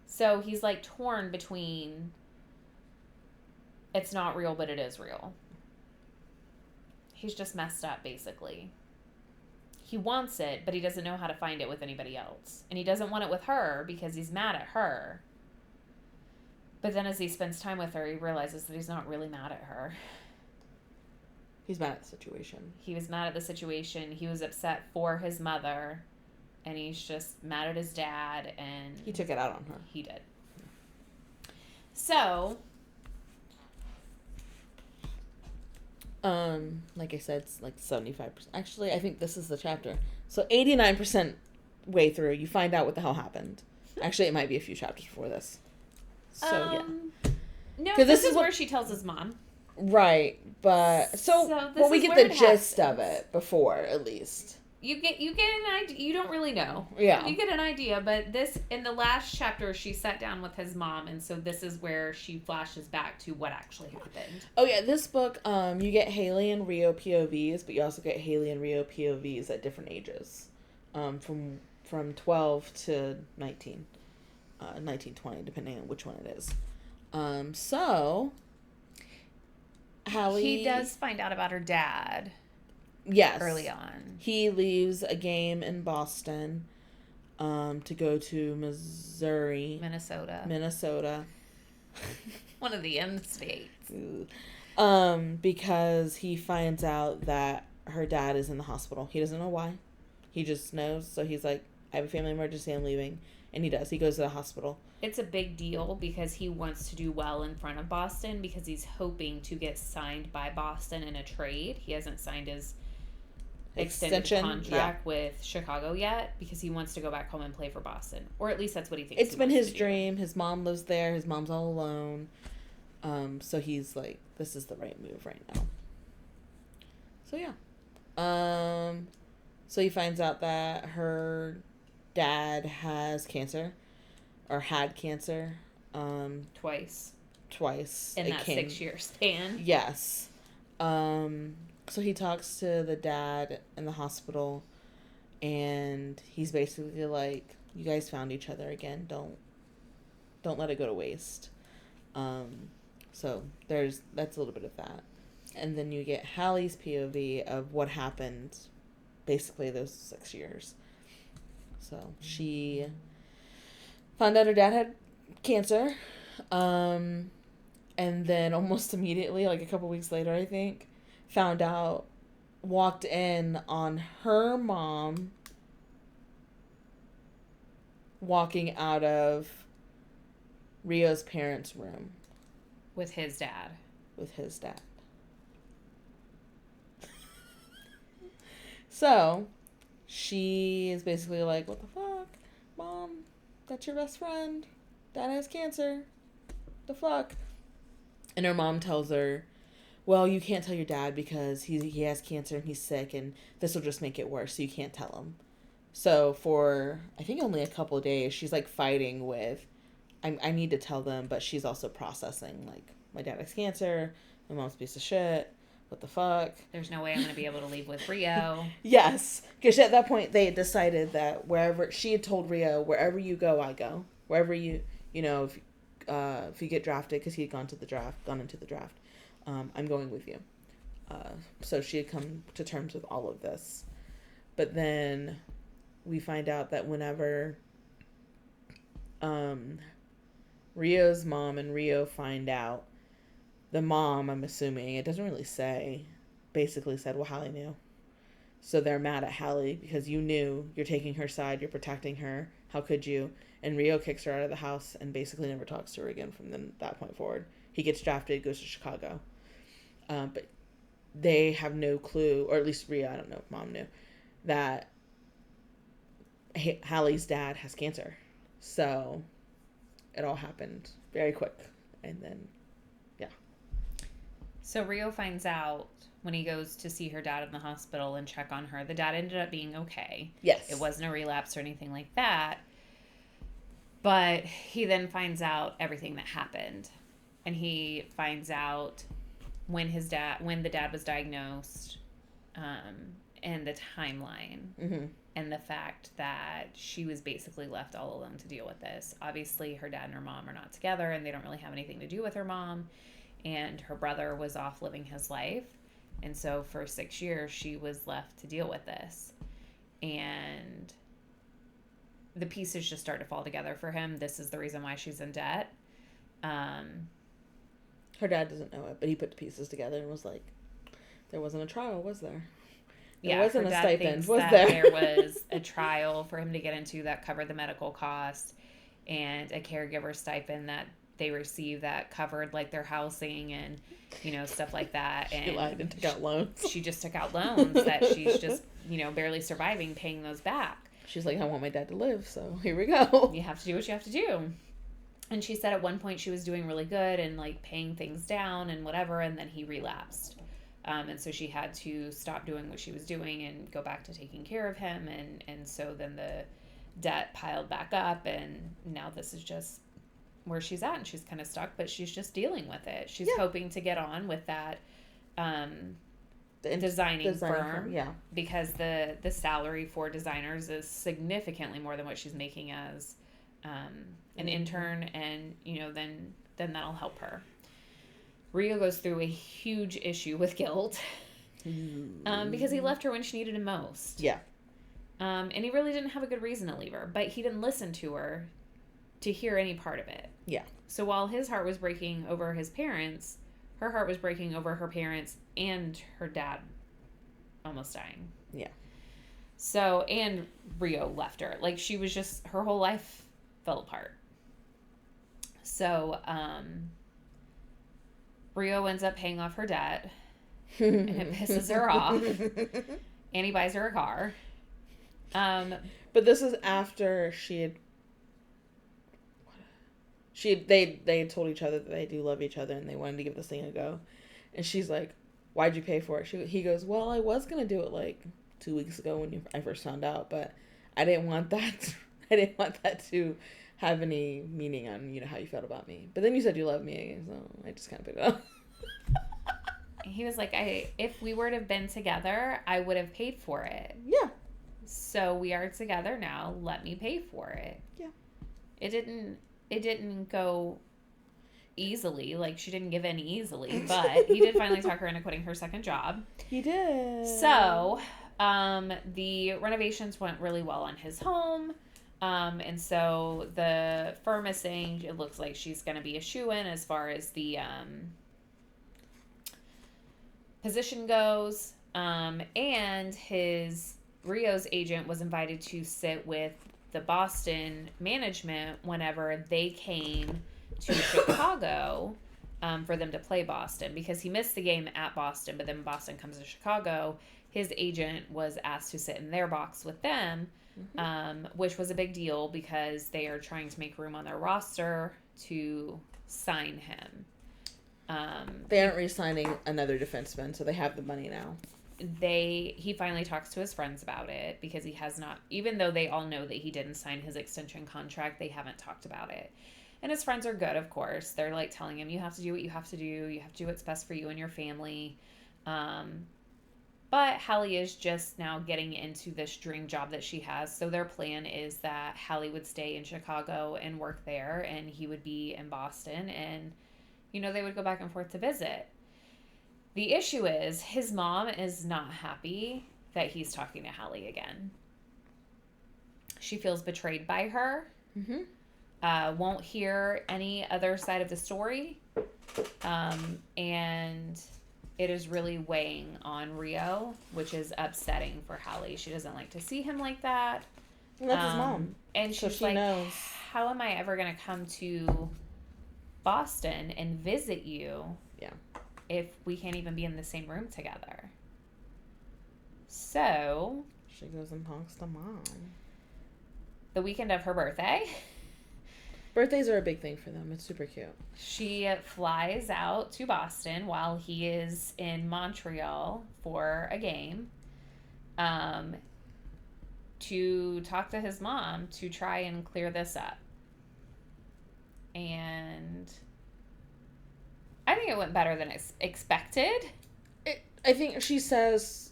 So he's like torn between it's not real, but it is real. He's just messed up, basically. He wants it, but he doesn't know how to find it with anybody else. And he doesn't want it with her because he's mad at her. But then as he spends time with her, he realizes that he's not really mad at her. He's mad at the situation. He was mad at the situation. He was upset for his mother. And he's just mad at his dad. And he took it out on her. He did. So... like I said, it's like 75%. Actually, I think this is the chapter. So 89% way through, you find out what the hell happened. Actually, it might be a few chapters before this. So, yeah. No, this is where she tells his mom. Right, but... So we get the gist of it before, at least. You get an idea. You don't really know. Yeah. You get an idea, but this, in the last chapter, she sat down with his mom, and so this is where she flashes back to what actually happened. Oh, yeah, this book, you get Haley and Rio POVs, but you also get Haley and Rio POVs at different ages. From 12 to 19. 19, 20, depending on which one it is. So... Hallie... He does find out about her dad... Yes. Early on. He leaves a game in Boston to go to Minnesota. One of the end states. Because he finds out that her dad is in the hospital. He doesn't know why. He just knows. So he's like, I have a family emergency, I'm leaving. And he does. He goes to the hospital. It's a big deal because he wants to do well in front of Boston because he's hoping to get signed by Boston in a trade. He hasn't signed his extended contract with Chicago yet because he wants to go back home and play for Boston, or at least that's what he thinks. It's been his dream. His mom lives there. His mom's all alone, so he's like, this is the right move right now. So yeah, so he finds out that her dad has cancer, or had cancer, twice in that 6-year span. Yes. So he talks to the dad in the hospital, and he's basically like, you guys found each other again. Don't let it go to waste. So that's a little bit of that. And then you get Hallie's POV of what happened basically those 6 years. So she found out her dad had cancer. And then almost immediately, like a couple weeks later, I think, walked in on her mom walking out of Rio's parents' room. With his dad. So, she is basically like, what the fuck? Mom, that's your best friend. Dad has cancer. The fuck? And her mom tells her, well, you can't tell your dad because he has cancer and he's sick, and this will just make it worse, so you can't tell him. So for, I think, only a couple of days, she's, like, fighting with, I need to tell them, but she's also processing, like, my dad has cancer, my mom's a piece of shit, what the fuck? There's no way I'm going to be able to leave with Rio. Yes, because at that point they had decided that wherever she had told Rio, wherever you go, I go. Wherever you know, if you get drafted, because he had gone into the draft, I'm going with you. So she had come to terms with all of this, but then we find out that whenever Rio's mom and Rio find out, the mom, I'm assuming, it doesn't really say, basically said, well, Hallie knew. So they're mad at Hallie because you knew, you're taking her side, you're protecting her. How could you? And Rio kicks her out of the house and basically never talks to her again from that point forward. He gets drafted, goes to Chicago. But they have no clue, or at least Rio, I don't know if mom knew, that Hallie's dad has cancer. So it all happened very quick. And then, yeah. So Rio finds out when he goes to see her dad in the hospital and check on her. The dad ended up being okay. Yes. It wasn't a relapse or anything like that. But he then finds out everything that happened. And he finds out when the dad was diagnosed, and the timeline. Mm-hmm. And the fact that she was basically left all alone to deal with this. Obviously, her dad and her mom are not together, and they don't really have anything to do with her mom. And her brother was off living his life. And so for 6 years, she was left to deal with this. And the pieces just start to fall together for him. This is the reason why she's in debt. Her dad doesn't know it, but he put the pieces together and was like, there wasn't a trial, was there? There wasn't her a dad stipend, thinks was that there? there was a trial for him to get into that covered the medical cost and a caregiver stipend that they received that covered like their housing and, you know, stuff like that. And she lied and took out loans. She just took out loans that she's just, you know, barely surviving, paying those back. She's like, I want my dad to live, so here we go. You have to do what you have to do. And she said at one point she was doing really good and like paying things down and whatever, and then he relapsed. And so she had to stop doing what she was doing and go back to taking care of him. And so then the debt piled back up, and now this is just where she's at, and she's kind of stuck, but she's just dealing with it. She's hoping to get on with that designing firm. Yeah. Because the salary for designers is significantly more than what she's making as an intern, and, you know, then that'll help her. Rio goes through a huge issue with guilt because he left her when she needed him most. Yeah. And he really didn't have a good reason to leave her, but he didn't listen to her to hear any part of it. Yeah. So while his heart was breaking over his parents, her heart was breaking over her parents and her dad almost dying. Yeah. So, and Rio left her. Like, she was just, her whole life fell apart. So, Rio ends up paying off her debt, and it pisses her off, and he buys her a car. But this is after they had told each other that they do love each other and they wanted to give this thing a go. And she's like, why'd you pay for it? He goes, well, I was going to do it like 2 weeks ago when I first found out, but I didn't want that. I didn't want that to have any meaning on, you know, how you felt about me. But then you said you love me, so I just kind of picked it up. He was like, if we were to have been together, I would have paid for it. Yeah. So we are together now. Let me pay for it. Yeah. It didn't go easily. Like, she didn't give in easily, but he did finally talk her into quitting her second job. He did. So, the renovations went really well on his home. And so the firm is saying it looks like she's going to be a shoo-in as far as the position goes. And Rio's agent was invited to sit with the Boston management whenever they came to Chicago for them to play Boston, because he missed the game at Boston, but then Boston comes to Chicago. His agent was asked to sit in their box with them. Which was a big deal because they are trying to make room on their roster to sign him. They aren't re-signing another defenseman, so they have the money now. He finally talks to his friends about it because he has not, even though they all know that he didn't sign his extension contract, they haven't talked about it. And his friends are good, of course. They're like telling him, you have to do what you have to do. You have to do what's best for you and your family. But Hallie is just now getting into this dream job that she has. So their plan is that Hallie would stay in Chicago and work there, and he would be in Boston, and, they would go back and forth to visit. The issue is his mom is not happy that he's talking to Hallie again. She feels betrayed by her. Mm-hmm. Won't hear any other side of the story. And it is really weighing on Rio, which is upsetting for Hallie. She doesn't like to see him like that. Well, that's his mom. And So she's she like, knows. how am I ever going to come to Boston and visit you Yeah. if we can't even be in the same room together? So, She goes and honks to mom. the weekend of her birthday, Birthdays are a big thing for them. It's super cute. she flies out to Boston while he is in Montreal for a game, to talk to his mom to try and clear this up. And I think it went better than expected. I think she says,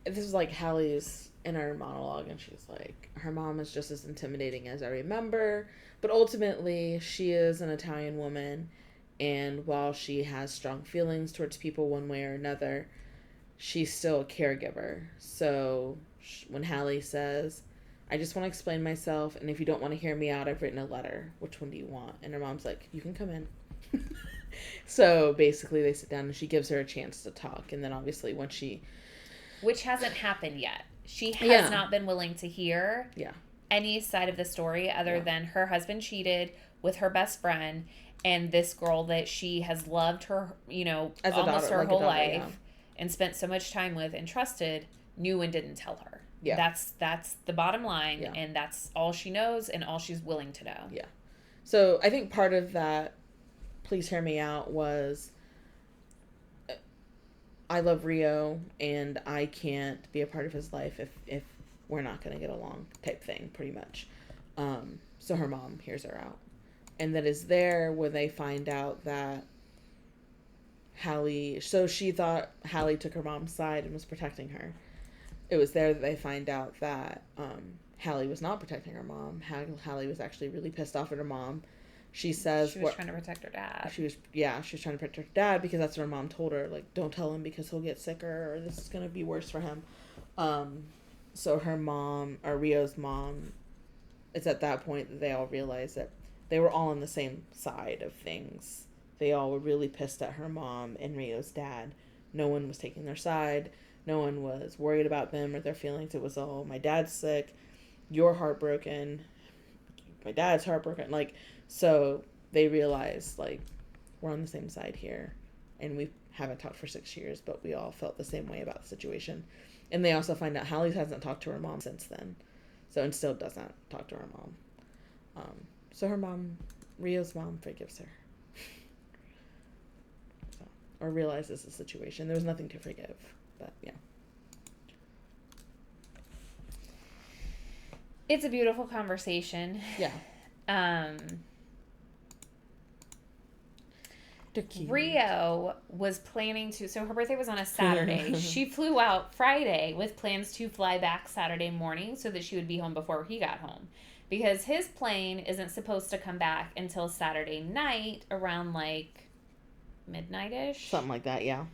this is like Hallie's inner monologue, and she's like, her mom is just as intimidating as I remember, but ultimately she is an Italian woman, and while she has strong feelings towards people one way or another, she's still a caregiver. So when Hallie says, I just want to explain myself, and if you don't want to hear me out, I've written a letter. Which one do you want? And her mom's like, you can come in. So basically they sit down and she gives her a chance to talk, and then obviously when she... Which hasn't happened yet. She has not been willing to hear any side of the story other than her husband cheated with her best friend, and this girl that she has loved her, As a almost daughter, her like a whole daughter, life and spent so much time with and trusted, knew and didn't tell her. Yeah. That's the bottom line, and that's all she knows and all she's willing to know. Yeah. So I think part of that, please hear me out, was I love Rio and I can't be a part of his life if we're not going to get along type thing, pretty much. So her mom hears her out. And that is there where they find out that Hallie, so she thought Hallie took her mom's side and was protecting her. It was there that they find out that Hallie was not protecting her mom. Hallie was actually really pissed off at her mom. She says she was trying to protect her dad. She was trying to protect her dad because that's what her mom told her. Like, don't tell him because he'll get sicker or this is going to be worse for him. So her mom, or Rio's mom, it's at that point that they all realize that they were all on the same side of things. They all were really pissed at her mom and Rio's dad. No one was taking their side. No one was worried about them or their feelings. It was all, my dad's sick, you're heartbroken, my dad's heartbroken. Like, so they realized, like, we're on the same side here. And we haven't talked for 6 years, but we all felt the same way about the situation. And they also find out Hallie hasn't talked to her mom since then. So, and still doesn't talk to her mom. So her mom, Rio's mom, forgives her. Or realizes the situation. There was nothing to forgive. But, yeah. It's a beautiful conversation. Yeah. Rio was planning to, so her birthday was on a Saturday. She flew out Friday with plans to fly back Saturday morning so that she would be home before he got home. Because his plane isn't supposed to come back until Saturday night around like midnight-ish. Something like that, yeah.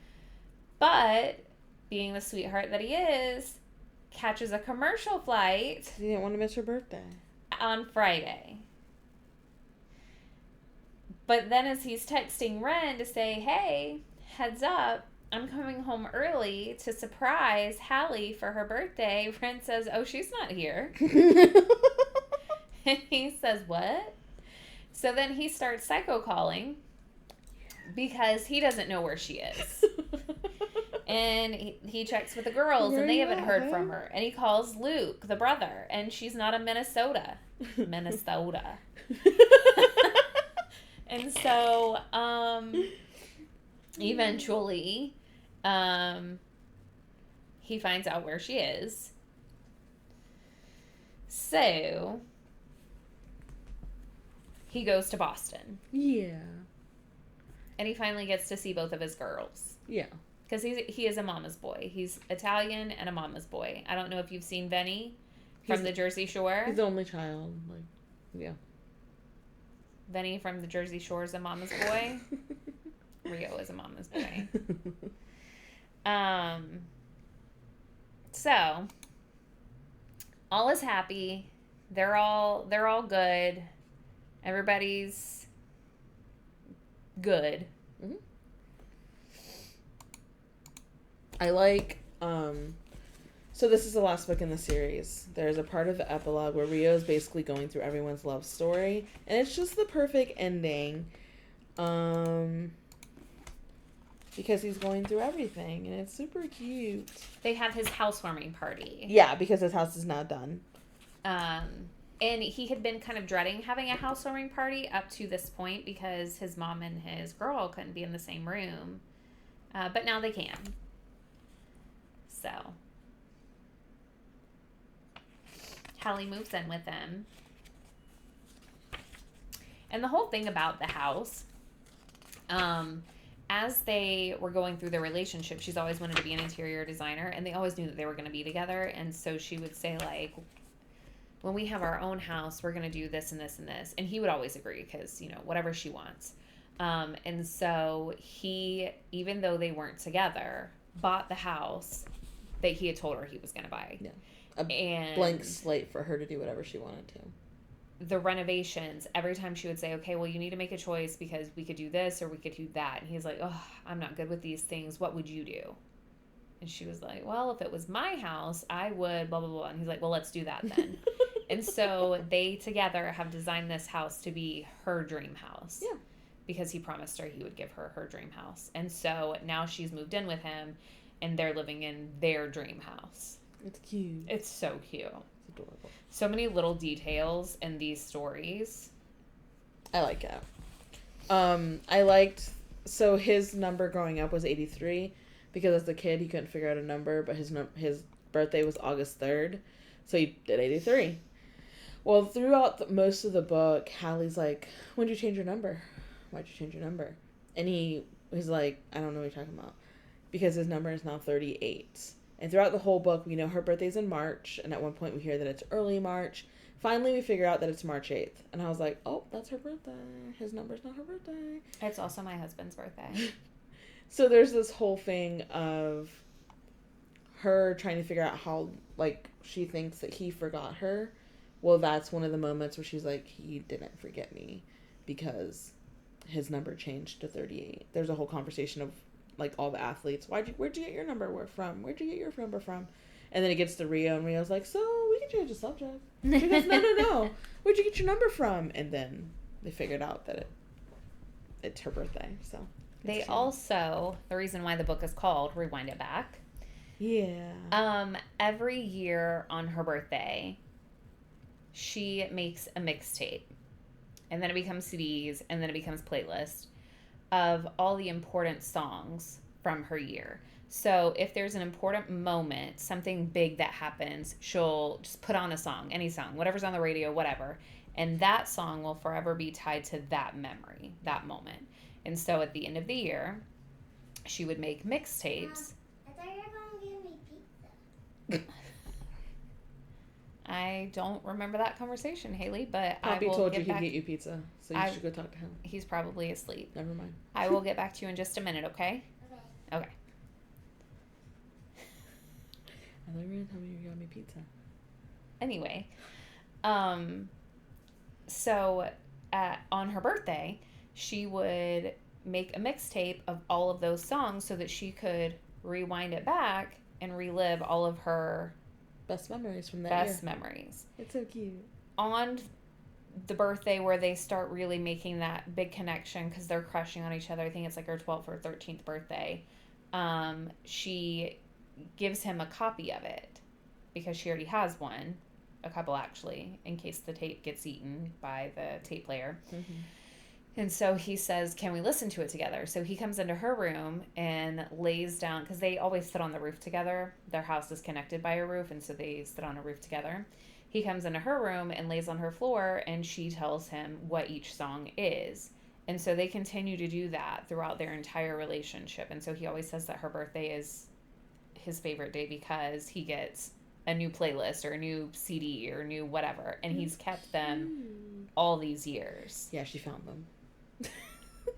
But, being the sweetheart that he is, catches a commercial flight. He didn't want to miss her birthday. On Friday. But then as he's texting Ren to say, hey, heads up, I'm coming home early to surprise Hallie for her birthday, Ren says, oh, she's not here. And he says, what? So then he starts psycho calling because he doesn't know where she is. And he checks with the girls, and they haven't heard from her. And he calls Luke, the brother, and she's not in Minnesota. And so, eventually, he finds out where she is. So, he goes to Boston. Yeah. And he finally gets to see both of his girls. Yeah. because he is a mama's boy. He's Italian and a mama's boy. I don't know if you've seen Benny from the Jersey Shore. He's the only child. Like, yeah. Benny from the Jersey Shore is a mama's boy. Rio is a mama's boy. So all is happy. They're all good. Everybody's good. Mm-hmm. I like, so this is the last book in the series. There's a part of the epilogue where Rio is basically going through everyone's love story, and it's just the perfect ending, because he's going through everything, and it's super cute. They have his housewarming party. Yeah, because his house is now done. And he had been kind of dreading having a housewarming party up to this point because his mom and his girl couldn't be in the same room. But now they can. So Hallie moves in with them. And the whole thing about the house, as they were going through their relationship, she's always wanted to be an interior designer, and they always knew that they were going to be together. And so she would say, like, when we have our own house, we're going to do this and this and this. And he would always agree because, you know, whatever she wants. And so he, even though they weren't together, bought the house that he had told her he was going to buy. Yeah. A blank slate for her to do whatever she wanted to. The renovations, every time she would say, okay, well, you need to make a choice because we could do this or we could do that. And he's like, oh, I'm not good with these things. What would you do? And she was like, well, if it was my house, I would blah, blah, blah. And he's like, well, let's do that then. And so they together have designed this house to be her dream house. Yeah. Because he promised her he would give her her dream house. And so now she's moved in with him and they're living in their dream house. It's cute. It's so cute. It's adorable. So many little details in these stories. I like it. I liked, so his number growing up was 83 because as a kid he couldn't figure out a number, but his birthday was August 3rd, so he did 83. Well, throughout most of the book, Hallie's like, when'd you change your number? Why'd you change your number? And he was like, I don't know what you're talking about. Because his number is now 38. And throughout the whole book, we know her birthday's in March. And at one point we hear that it's early March. Finally, we figure out that it's March 8th. And I was like, oh, that's her birthday. His number's not her birthday. It's also my husband's birthday. So there's this whole thing of her trying to figure out how, like, she thinks that he forgot her. Well, that's one of the moments where she's like, he didn't forget me because his number changed to 38. There's a whole conversation of, like, all the athletes. Where'd you get your number from? Where'd you get your number from? And then it gets to Rio, and Rio's like, so we can change the subject. She goes, no. Where'd you get your number from? And then they figured out that it's her birthday. So they also, the reason why the book is called Rewind It Back. Yeah. Every year on her birthday, she makes a mixtape. And then it becomes CDs, and then it becomes playlists of all the important songs from her year. So if there's an important moment, something big that happens, she'll just put on a song, any song, whatever's on the radio, whatever. And that song will forever be tied to that memory, that moment. And so at the end of the year, she would make mixtapes. I thought you were going to give me pizza. I don't remember that conversation, Haley, but Poppy I will told get you back. he'd get you pizza, so you should go talk to him. He's probably asleep. Never mind. I will get back to you in just a minute, okay? Okay. I thought you were going to tell me you got me pizza. Anyway, so on her birthday, she would make a mixtape of all of those songs so that she could rewind it back and relive all of her Best memories from that best year. memories. It's so cute. On the birthday where they start really making that big connection because they're crushing on each other, I think it's like her 12th or 13th birthday, she gives him a copy of it because she already has one, a couple actually, in case the tape gets eaten by the tape player. Mm-hmm. And so he says, can we listen to it together? So he comes into her room and lays down, because they always sit on the roof together. Their house is connected by a roof, and so they sit on a roof together. He comes into her room and lays on her floor, and she tells him what each song is. And so they continue to do that throughout their entire relationship. And so he always says that her birthday is his favorite day because he gets a new playlist or a new CD or new whatever. And he's kept them all these years. Yeah, she found them.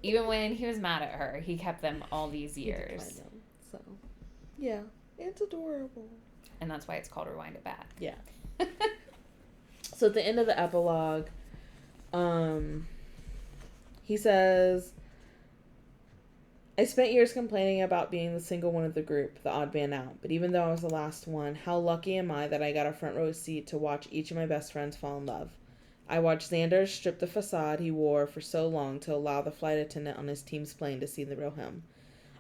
Even when he was mad at her, he kept them all these He did years. find them, so, yeah, it's adorable. And that's why it's called Rewind It Back. Yeah. So at the end of the epilogue, he says, I spent years complaining about being the single one of the group, the odd man out. But even though I was the last one, how lucky am I that I got a front row seat to watch each of my best friends fall in love. I watched Xander strip the facade he wore for so long to allow the flight attendant on his team's plane to see the real him.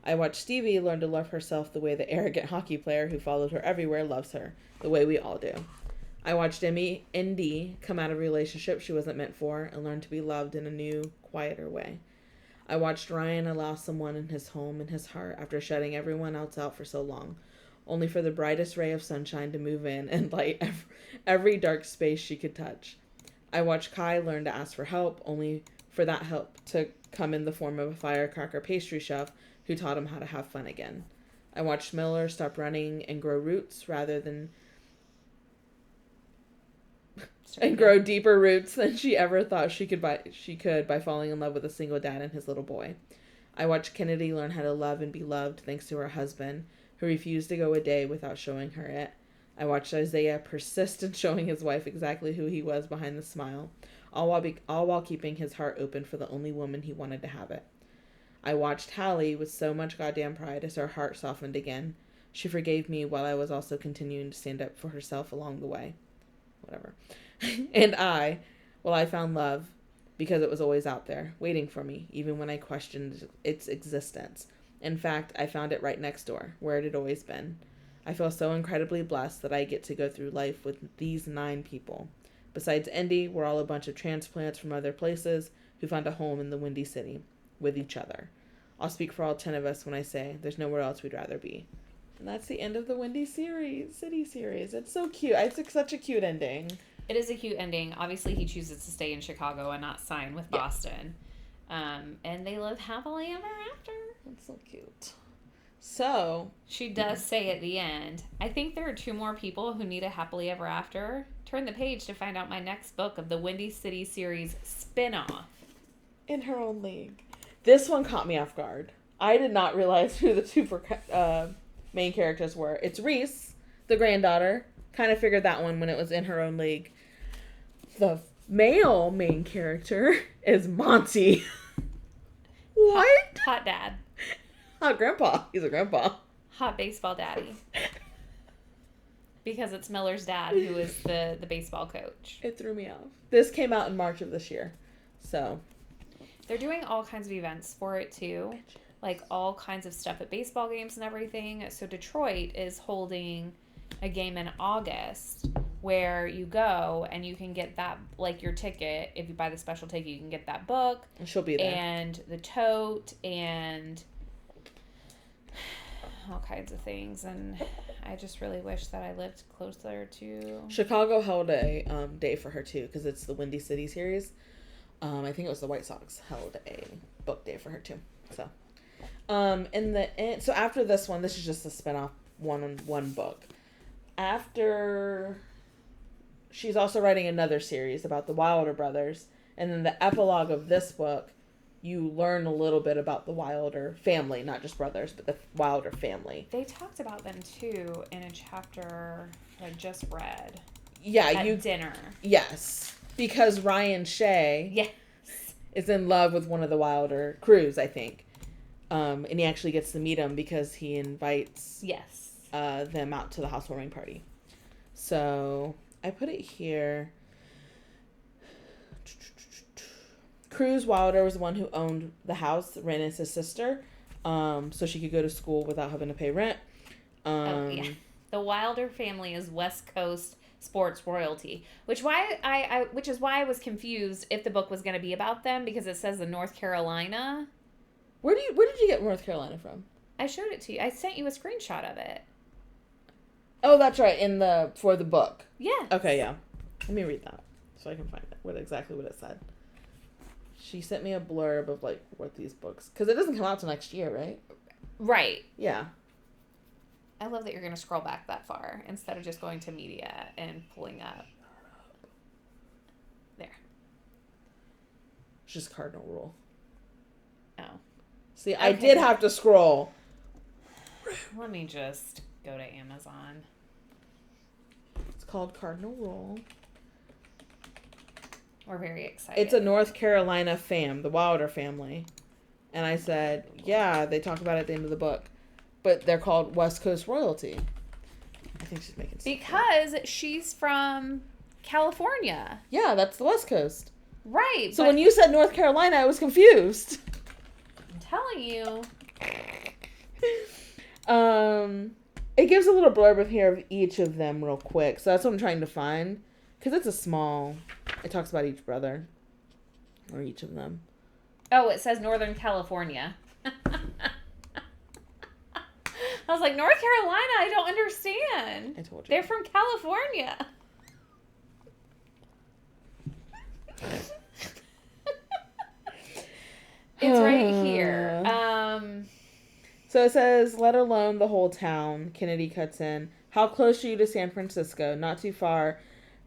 I watched Stevie learn to love herself the way the arrogant hockey player who followed her everywhere loves her, the way we all do. I watched Indy come out of a relationship she wasn't meant for and learn to be loved in a new, quieter way. I watched Ryan allow someone in his home and his heart after shutting everyone else out for so long, only for the brightest ray of sunshine to move in and light every dark space she could touch. I watched Kai learn to ask for help, only for that help to come in the form of a firecracker pastry chef who taught him how to have fun again. I watched Miller stop running and grow roots rather than and grow deeper roots than she ever thought she could by falling in love with a single dad and his little boy. I watched Kennedy learn how to love and be loved thanks to her husband, who refused to go a day without showing her it. I watched Isaiah persist in showing his wife exactly who he was behind the smile, all while keeping his heart open for the only woman he wanted to have it. I watched Hallie with so much goddamn pride as her heart softened again. She forgave me while I was also continuing to stand up for herself along the way. Whatever. And I found love because it was always out there, waiting for me, even when I questioned its existence. In fact, I found it right next door, where it had always been. I feel so incredibly blessed that I get to go through life with these 9 people. Besides Indy, we're all a bunch of transplants from other places who found a home in the Windy City, with each other. I'll speak for all 10 of us when I say there's nowhere else we'd rather be. And that's the end of the Windy City series. It's so cute. It's such a cute ending. It is a cute ending. Obviously, he chooses to stay in Chicago and not sign with Boston. And they live happily ever after. That's so cute. So, she does say at the end, I think there are 2 more people who need a happily ever after. Turn the page to find out my next book of the Windy City series spin-off. In her own league. This one caught me off guard. I did not realize who the 2 main characters were. It's Reese, the granddaughter. Kind of figured that one when it was in her own league. The male main character is Monty. What? Hot dad. Hot grandpa. He's a grandpa. Hot baseball daddy. Because it's Miller's dad who is the baseball coach. It threw me off. This came out in March of this year. So. They're doing all kinds of events for it too. Like all kinds of stuff at baseball games and everything. So Detroit is holding a game in August where you go and you can get that, like your ticket. If you buy the special ticket, you can get that book. And she'll be there. And the tote and all kinds of things. And I just really wish that I lived closer to... Chicago held a day for her too, because it's the Windy City series. I think it was the White Sox held a book day for her too. So, so after this one, this is just a spinoff one book. After, she's also writing another series about the Wilder brothers, and then the epilogue of this book, you learn a little bit about the Wilder family, not just brothers, but the Wilder family. They talked about them too in a chapter I just read. Yeah, at dinner. Yes, because Ryan Shea is in love with one of the Wilder crews, I think, and he actually gets to meet him because he invites them out to the housewarming party. So I put it here. Cruz Wilder was the one who owned the house. Ren is his sister, so she could go to school without having to pay rent. The Wilder family is West Coast sports royalty, which is why I was confused if the book was going to be about them, because it says the North Carolina. Where did you get North Carolina from? I showed it to you. I sent you a screenshot of it. Oh, that's right. For the book. Yeah. Okay, yeah. Let me read that so I can find it. Exactly what it said. She sent me a blurb of, like, what these books... Because it doesn't come out till next year, right? Right. Yeah. I love that you're going to scroll back that far instead of just going to media and pulling up. There. It's just cardinal rule. Oh. See, I Okay. did have to scroll. Let me just go to Amazon. It's called Cardinal Rule. We're very excited. It's a North Carolina fam, the Wilder family. And I said, yeah, they talk about it at the end of the book. But they're called West Coast royalty. I think she's making sense. Because she's from California. Yeah, that's the West Coast. Right. So but when you said North Carolina, I was confused. I'm telling you. It gives a little blurb of here of each of them real quick. So that's what I'm trying to find. Because it's a small... It talks about each brother. Or each of them. Oh, it says Northern California. I was like, North Carolina, I don't understand. I told you. They're from California. It's right here. So it says, let alone the whole town. Kennedy cuts in. How close are you to San Francisco? Not too far,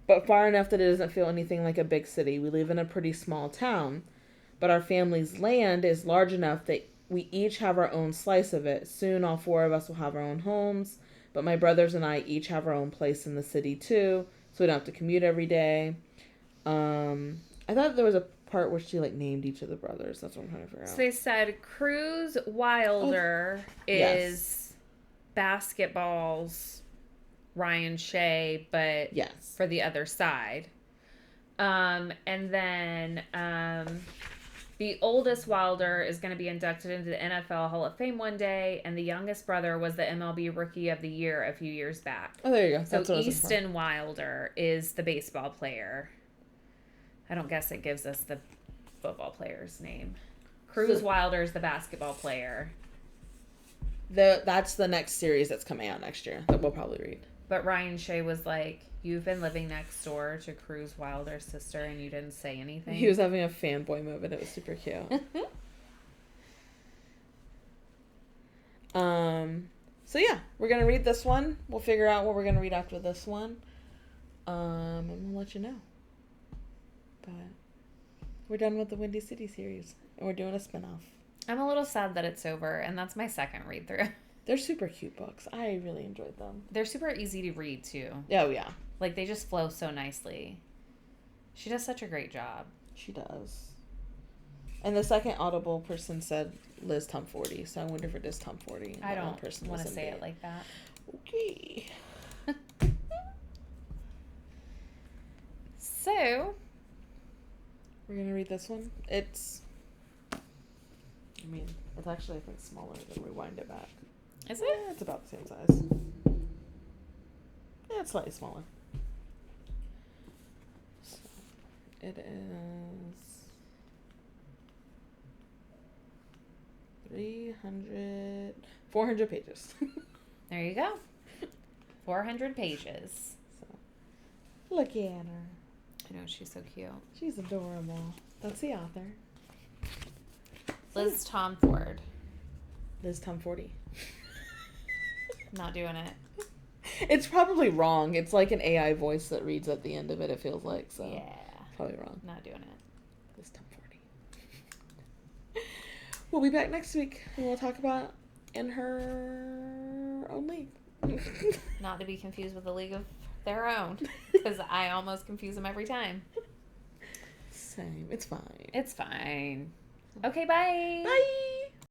but far enough that it doesn't feel anything like a big city. We live in a pretty small town, but our family's land is large enough that we each have our own slice of it. Soon all four of us will have our own homes, but my brothers and I each have our own place in the city too, so we don't have to commute every day. I thought there was a part where she, like, named each of the brothers. That's what I'm trying to figure out. So they said Cruz Wilder is basketball's Ryan Shea, but Yes. for the other side. And then the oldest Wilder is going to be inducted into the NFL Hall of Fame one day, and the youngest brother was the MLB Rookie of the Year a few years back. Oh, there you go. So That's what I was looking for. Easton Wilder is the baseball player. I don't guess it gives us the football player's name. Cruz Wilder is the basketball player. That's the next series that's coming out next year that we'll probably read. But Ryan Shea was like, you've been living next door to Cruz Wilder's sister and you didn't say anything. He was having a fanboy moment. It was super cute. So yeah, we're gonna read this one. We'll figure out what we're gonna read after this one. And we'll let you know. But we're done with the Windy City series, and we're doing a spinoff. I'm a little sad that it's over, and that's my second read through. They're super cute books. I really enjoyed them. They're super easy to read too. Oh yeah, Like they just flow so nicely. She does such a great job. she does. And the second Audible person said Liz Tomforde, so I wonder if it is Tomforde. I don't want to say it like that. Okay. So, We're gonna read this one. It's actually, I think, smaller than Rewind It Back. is Yeah, it? it's about the same size. Yeah, it's slightly smaller. So, it is 400 pages. There you go. 400 pages. So, looky at her. I know, she's so cute. She's adorable. That's the author. Liz Tomforde. Liz Tomforde. Not doing it. It's probably wrong. It's like an AI voice that reads at the end of it, it feels like. So Yeah. probably wrong. Not doing it. Liz Tomforde. We'll be back next week, and we'll talk about In Her Own League. Not to be confused with the League of Their Own. Because I almost confuse them every time. Same. It's fine. It's fine. Okay, bye. Bye.